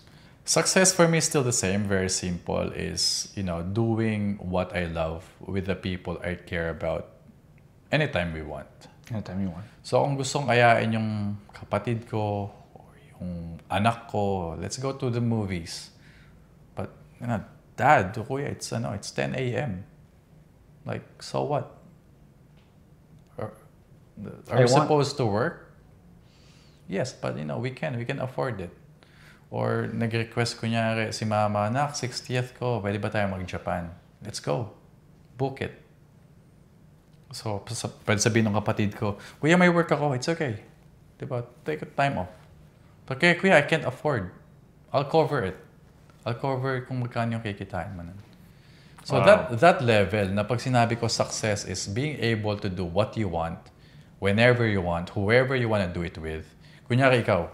S1: Success for me is still the same. Very simple. Is, doing what I love with the people I care about anytime we want.
S2: Anytime you want.
S1: So, kung gustong ayain yung kapatid ko or yung anak ko, let's go to the movies. But, Dad, kuya, it's 10 a.m. Like, so what? Are we supposed to work? Yes, but we can afford it. Or nag-request kunyari si mama, nak, 60th ko, pwede ba tayo mag-Japan? Let's go. Book it. So, pwede sabihin ng kapatid ko, kuya, may work ako, it's okay. Diba? Take a time off. Okay, kuya, I can't afford. I'll cover it. I'll cover kung magkano yung kikitain mo nun. So
S2: Wow.
S1: that level, na pag sinabi ko success is being able to do what you want, whenever you want, whoever you want to do it with. Kunyari ikaw,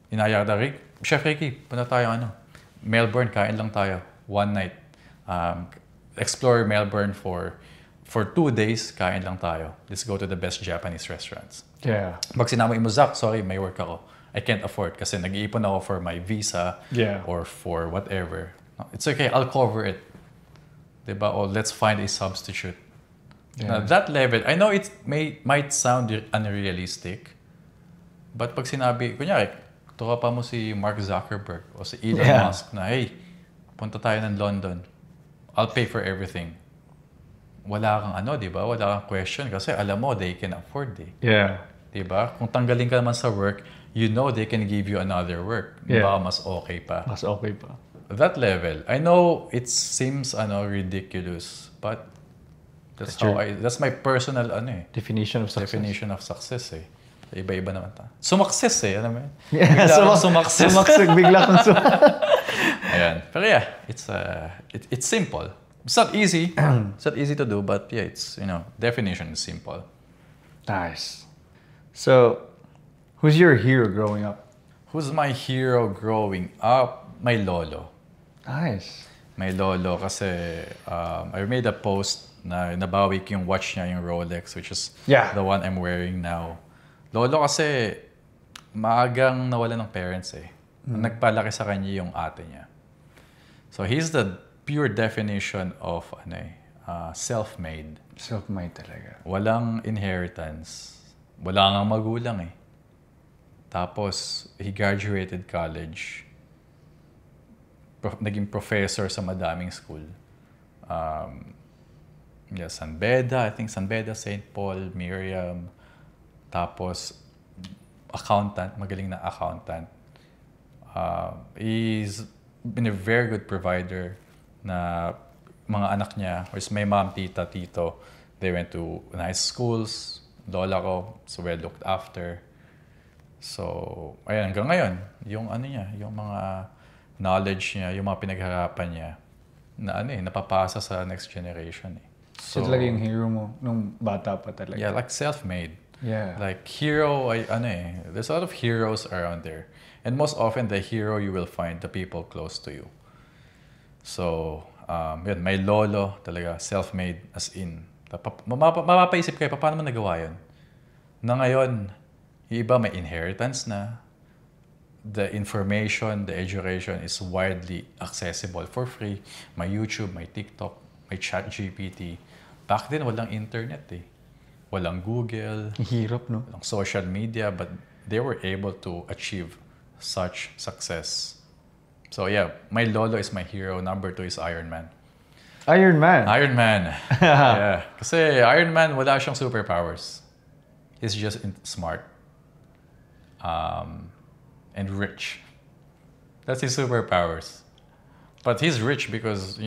S1: inaya ka, Chef Ricky, punta tayo Melbourne, kain lang tayo. One night. Explore Melbourne for 2 days, kain lang tayo. Let's go to the best Japanese restaurants.
S2: Yeah.
S1: Pag sinabi mo, Zach, sorry, may work ako. I can't afford kasi nag-iipon ako for my visa or for whatever. No, it's okay, I'll cover it. Diba? Or let's find a substitute.
S2: Yeah.
S1: Now, that level, I know it might sound unrealistic, but pag sinabi, kunyari, pa mo si Mark Zuckerberg o si Elon Musk na, hey, punta tayo ng London. I'll pay for everything. Wala kang di ba? Wala kang question kasi alam mo, they can afford it.
S2: Yeah.
S1: Di ba? Kung tanggalin ka naman sa work, they can give you another work.
S2: Yeah.
S1: Baka mas okay pa.
S2: Mas okay pa.
S1: That level, I know it seems ridiculous, but that's my personal
S2: Definition of success.
S1: definition of success eh. Iba-iba naman ta. Sumakses eh, alam mo yun?
S2: Yeah,
S1: sumakses.
S2: Bigla kang
S1: Ayan. Pero yeah, it's simple. It's not easy. It's not easy to do, but yeah, it's, definition is simple.
S2: Nice. So, who's your hero growing up?
S1: Who's my hero growing up? My lolo.
S2: Nice.
S1: My lolo kasi I made a post na nabawi ko yung watch niya, yung Rolex, which is the one I'm wearing now. Lolo kasi maagang nawala ng parents eh. Nagpalaki sa kanya yung ate niya. So he's the pure definition of self-made.
S2: Self-made talaga.
S1: Walang inheritance. wala nga magulang eh. Tapos, he graduated college. Naging professor sa madaming school. San Beda, I think San Beda, St. Paul, Miriam. Tapos, accountant, magaling na accountant. He's been a very good provider na mga anak niya, or may mom, tita, tito, they went to nice schools. Lola ko, so well looked after. So, ayan, hanggang ngayon, yung ano niya, yung mga knowledge niya, yung mga pinagharapan niya, na napapasa sa next generation eh.
S2: So, talaga yung hero mo nung bata pa talaga.
S1: Yeah, like self-made.
S2: Yeah.
S1: Like hero, there's a lot of heroes around there. And most often, the hero you will find the people close to you. So, yun, may lolo talaga, self-made as in. Mapapaisip kayo, paano mo nagawa yun? Na ngayon, yung iba may inheritance na. The information, the education is widely accessible for free. May YouTube, may TikTok, may ChatGPT. Back then, walang internet eh. Walang Google.
S2: Hirap, no?
S1: Walang social media, but they were able to achieve such success. So yeah, my lolo is my hero. Number 2 is Iron Man.
S2: Iron Man?
S1: Iron Man. Yeah. Kasi Iron Man, wala siyang superpowers. He's just smart. And rich. That's his superpowers. But he's rich because,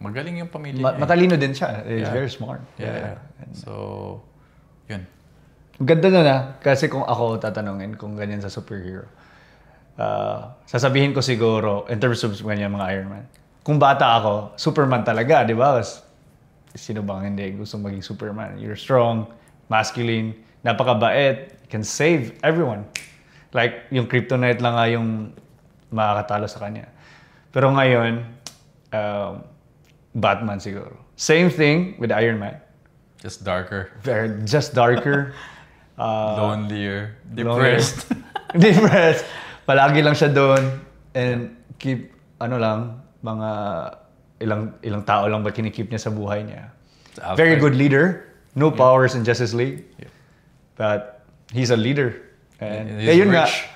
S1: magaling yung pamilya niya.
S2: Matalino din siya. He's very smart.
S1: Yeah. So, yun.
S2: Ganda na kasi kung ako tatanungin kung ganyan sa superhero. Sasabihin ko siguro, in terms of ganyan mga Iron Man, kung bata ako, Superman talaga, di ba? Sino bang hindi gusto maging Superman? You're strong, masculine, napakabait, can save everyone. Like, yung kryptonite lang nga yung makakatalo sa kanya. Pero ngayon, Batman siguro. Same thing with Iron Man.
S1: Just darker.
S2: Just darker.
S1: Lonelier. Depressed.
S2: Depressed. Palagi lang siya doon. And keep, mga ilang tao lang ba kinikip niya sa buhay niya. Very good leader. No powers in Justice League. Yeah. But he's a leader. And
S1: he's
S2: yun
S1: rich.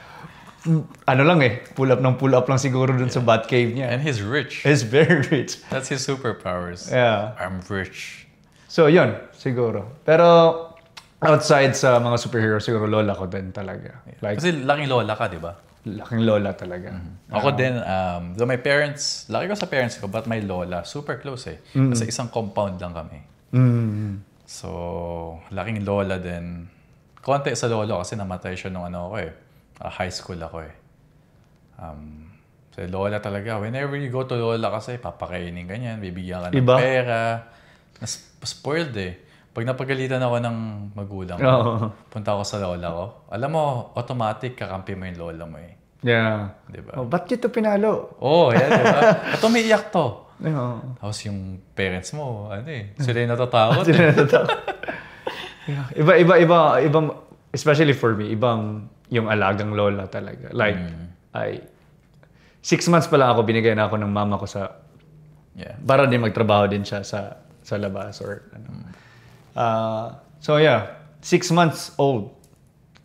S2: Pull up lang siguro dun sa Batcave niya.
S1: And he's rich.
S2: He's very rich.
S1: That's his superpowers.
S2: Yeah.
S1: I'm rich.
S2: So yun, siguro. Pero outside sa mga superhero, siguro lola ko din talaga.
S1: Like, kasi laking lola ka, di ba?
S2: Laking lola talaga.
S1: Ako din, so my parents, laki ko sa parents ko, but my lola, super close eh. Kasi isang compound lang kami. So, laking lola din. Konti sa lolo kasi namatay siya nung high school ako eh. So, lola talaga. Whenever you go to lola kasi, papakainin ganyan, bibigyan ka ng pera. Spoiled eh. Pag napagalitan ako ng magulang ko, punta ako sa lola ko. Alam mo, automatic kakampi mo yung lola mo eh.
S2: Yeah.
S1: Diba?
S2: Ba't kita pinalo?
S1: Yeah, diba? Ito may iyak to. Tapos yung parents mo, sila yung natatakot.
S2: Sila yung natatakot. Iba, especially for me, ibang yung alagang lola talaga. Like, 6 months pa lang ako, binigay na ako ng mama ko para din magtrabaho din siya sa labas or so yeah, 6 months old.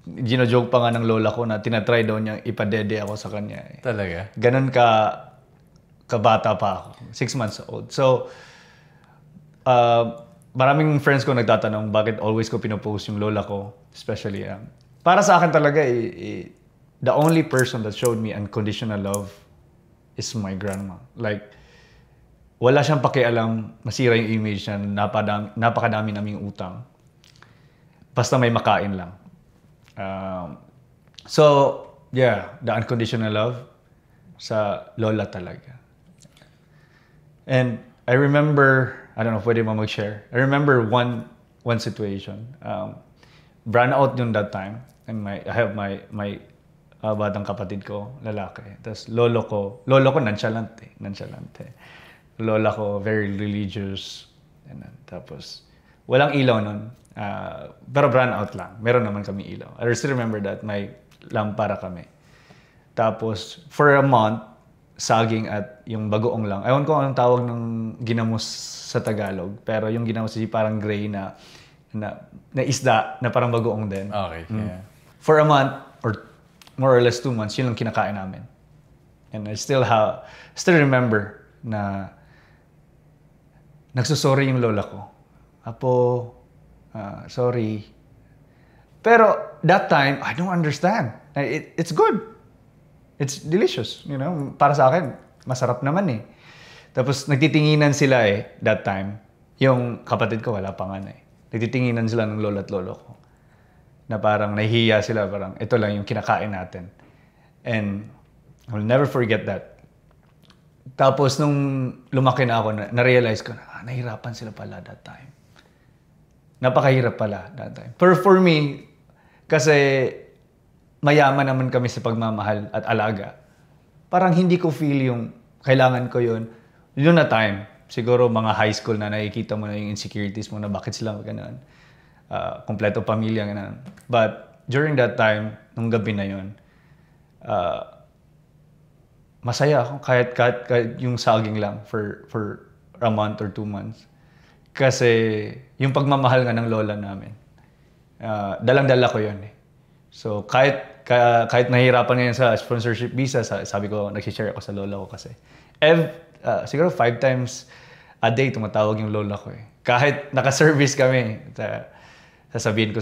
S2: Gino-joke pa nga ng lola ko na tinatry daw niyang ipadede ako sa kanya.
S1: Talaga?
S2: Ganun kabata pa ako. 6 months old. So, maraming friends ko nagtatanong bakit always ko pinopost yung lola ko. Especially, para sa akin talaga, the only person that showed me unconditional love is my grandma. Like, wala siyang pakialam, masira yung image niya, napakadami naming utang. Basta may makain lang. So, yeah, the unconditional love sa lola talaga. And I remember, I don't know, pwede mo mag-share. I remember one situation. Brand out yun that time. And I have my batang kapatid ko, lalaki. Tapos lolo ko nonchalant. Lola ko, very religious. Tapos, walang ilaw nun. Pero brand out lang. Meron naman kami ilaw. I still remember that. May lampara kami. Tapos, for a month, saging at yung bagoong lang. Ewan ko anong tawag ng ginamos sa Tagalog. Pero yung ginamos is parang gray na na isda na parang bagoong din.
S1: Okay. Yeah.
S2: For a month or more or less 2 months, yun lang kinakain namin. And I still remember na nagsusorry yung lola ko. Apo, sorry. Pero that time, I don't understand. It's good. It's delicious. You know, para sa akin, masarap naman eh. Tapos nagtitinginan sila that time. Yung kapatid ko, wala pa nga na eh. Nagtitinginan sila ng lola at lolo ko. Na parang nahihiya sila, parang ito lang yung kinakain natin. And I'll never forget that. Tapos nung lumaki na ako, na-realize ko na nahirapan sila pala that time. Napakahirap pala that time. Pero for me, kasi mayaman naman kami sa pagmamahal at alaga, parang hindi ko feel yung kailangan ko yun. Yun na time. Siguro mga high school na nakikita mo na yung insecurities mo na bakit sila gano'n. Kompleto pamilya gano'n. But during that time, nung gabi na yun, masaya ako kahit yung saging lang for a month or 2 months. Kasi yung pagmamahal nga ng lola namin, dalang-dala ko yun eh. So kahit nahihirapan ngayon sa sponsorship visa, sabi ko, nag-share ako sa lola ko kasi. Siguro 5 times a day tumatawag yung lola ko eh. Kahit naka-service kami, sasabihin ko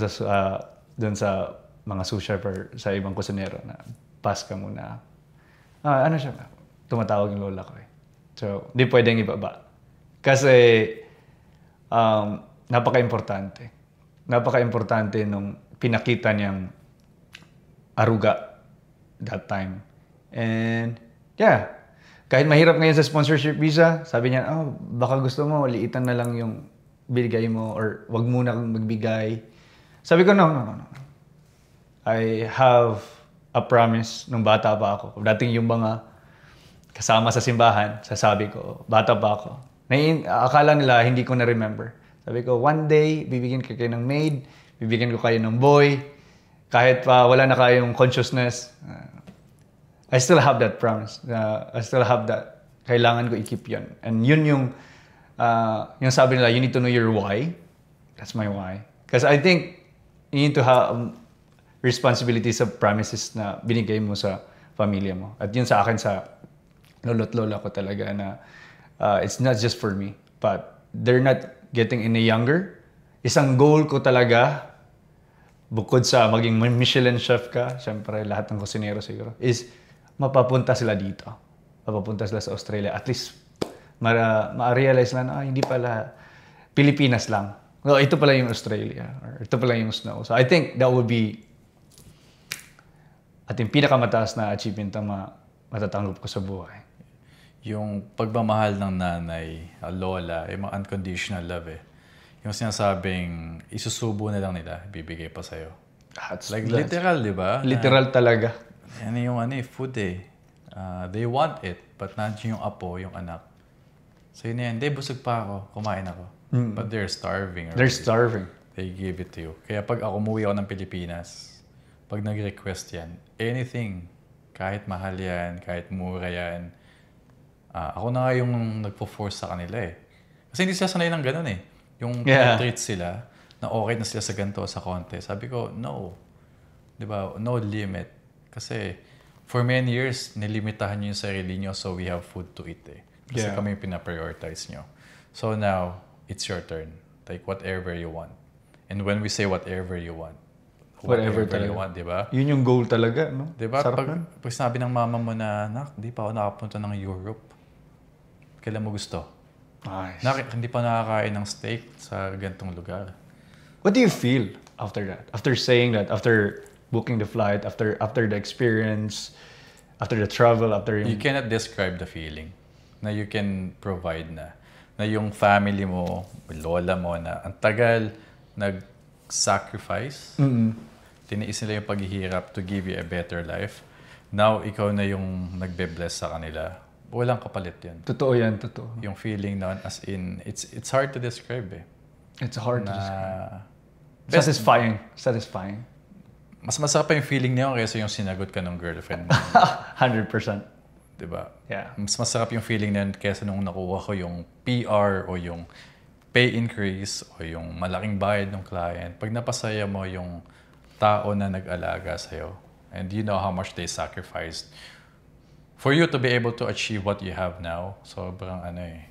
S2: doon sa mga sous chef or sa ibang kusinero na pass ka muna. Ano siya? Tumatawag yung lola ko eh. So, di pwedeng ibaba. Kasi napaka-importante. Napaka-importante nung pinakita niyang aruga that time. And yeah, kahit mahirap ngayon sa sponsorship visa, sabi niya, baka gusto mo, liitan na lang yung bigay mo or wag muna kang magbigay. Sabi ko, no. I have a promise nung bata pa ako. Dating yung mga kasama sa simbahan, sasabi ko, bata pa ako. Akala nila, hindi ko na-remember. Sabi ko, one day, bibigyan ko kayo ng maid, bibigyan ko kayo ng boy, kahit pa wala na kayong consciousness. I still have that promise. I still have that. Kailangan ko i-keep yun. And yun yung sabi nila, you need to know your why. That's my why. Because I think you need to have responsibility sa promises na binigay mo sa pamilya mo. At yun sa akin, sa lolo't lola ko talaga na it's not just for me, but they're not getting any younger. Isang goal ko talaga, bukod sa maging Michelin chef ka, syempre lahat ng kusinero siguro, is mapapunta sila dito. Mapapunta sila sa Australia. At least, ma-realize na hindi pala Pilipinas lang. No, ito pala yung Australia. Or ito pala yung snow. So I think that would be ating pinakamataas na achievement na matatanggap ko sa buhay.
S1: Yung pagmamahal ng nanay, lola, yung mga unconditional love eh. Yung sinasabing, isusubo na lang nila, bibigay pa sa'yo. Like literal, di ba?
S2: Literal talaga.
S1: Yan yung food eh. They want it, but nandiyan yung apo, yung anak. So yun yan, busog pa ako, kumain ako. But they're starving.
S2: They're starving.
S1: They give it to you. Kaya pag ako umuwi ako ng Pilipinas, pag nag-request yan, anything, kahit mahal yan, kahit mura yan, ako na nga yung nagpo-force sa kanila eh. Kasi hindi sila sanay ng ganun eh. Yung treat sila, na okay na sila sa ganito, sa konti. Sabi ko, no. Diba? No limit. Kasi for many years, nilimitahan nyo yung sarili nyo so we have food to eat eh. Kasi kami yung pinaprioritize nyo. So now, it's your turn. Like whatever you want. And when we say whatever you want, whatever you want, di ba?
S2: Yun yung goal talaga, no?
S1: Di ba? Pag sinabi ng mama mo na, di pa ako nakapunta ng Europe. Kailan mo gusto?
S2: Nice.
S1: Hindi pa nakakain ng steak sa ganitong lugar.
S2: What do you feel after that? After saying that, after booking the flight, after the experience, after the travel, after
S1: You cannot describe the feeling na you can provide na yung family mo, lola mo na ang tagal nag-sacrifice, tiniis nila yung paghihirap to give you a better life. Now, ikaw na yung nagbe-bless sa kanila. Walang kapalit yan.
S2: Totoo yan, totoo.
S1: Yung feeling na as in, it's hard to describe eh.
S2: It's hard to describe. Satisfying.
S1: Mas masarap pa yung feeling niyo kaysa yung sinagot ka ng girlfriend mo.
S2: 100%.
S1: Diba?
S2: Yeah.
S1: Mas masarap yung feeling na yun kaysa nung nakuha ko yung PR o yung pay increase o yung malaking bayad ng client, pag napasaya mo yung tao na nag-alaga sa'yo, and you know how much they sacrificed for you to be able to achieve what you have now, sobrang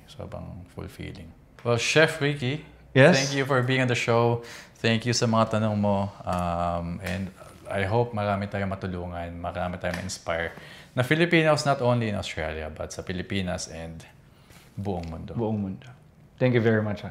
S1: sobrang fulfilling. Well, Chef Ricky,
S2: Yes?
S1: thank you for being on the show. Thank you sa mga tanong mo. And I hope marami tayong matulungan, marami tayong inspire na Filipinos, not only in Australia, but sa Pilipinas and buong mundo.
S2: Buong mundo. Thank you very much.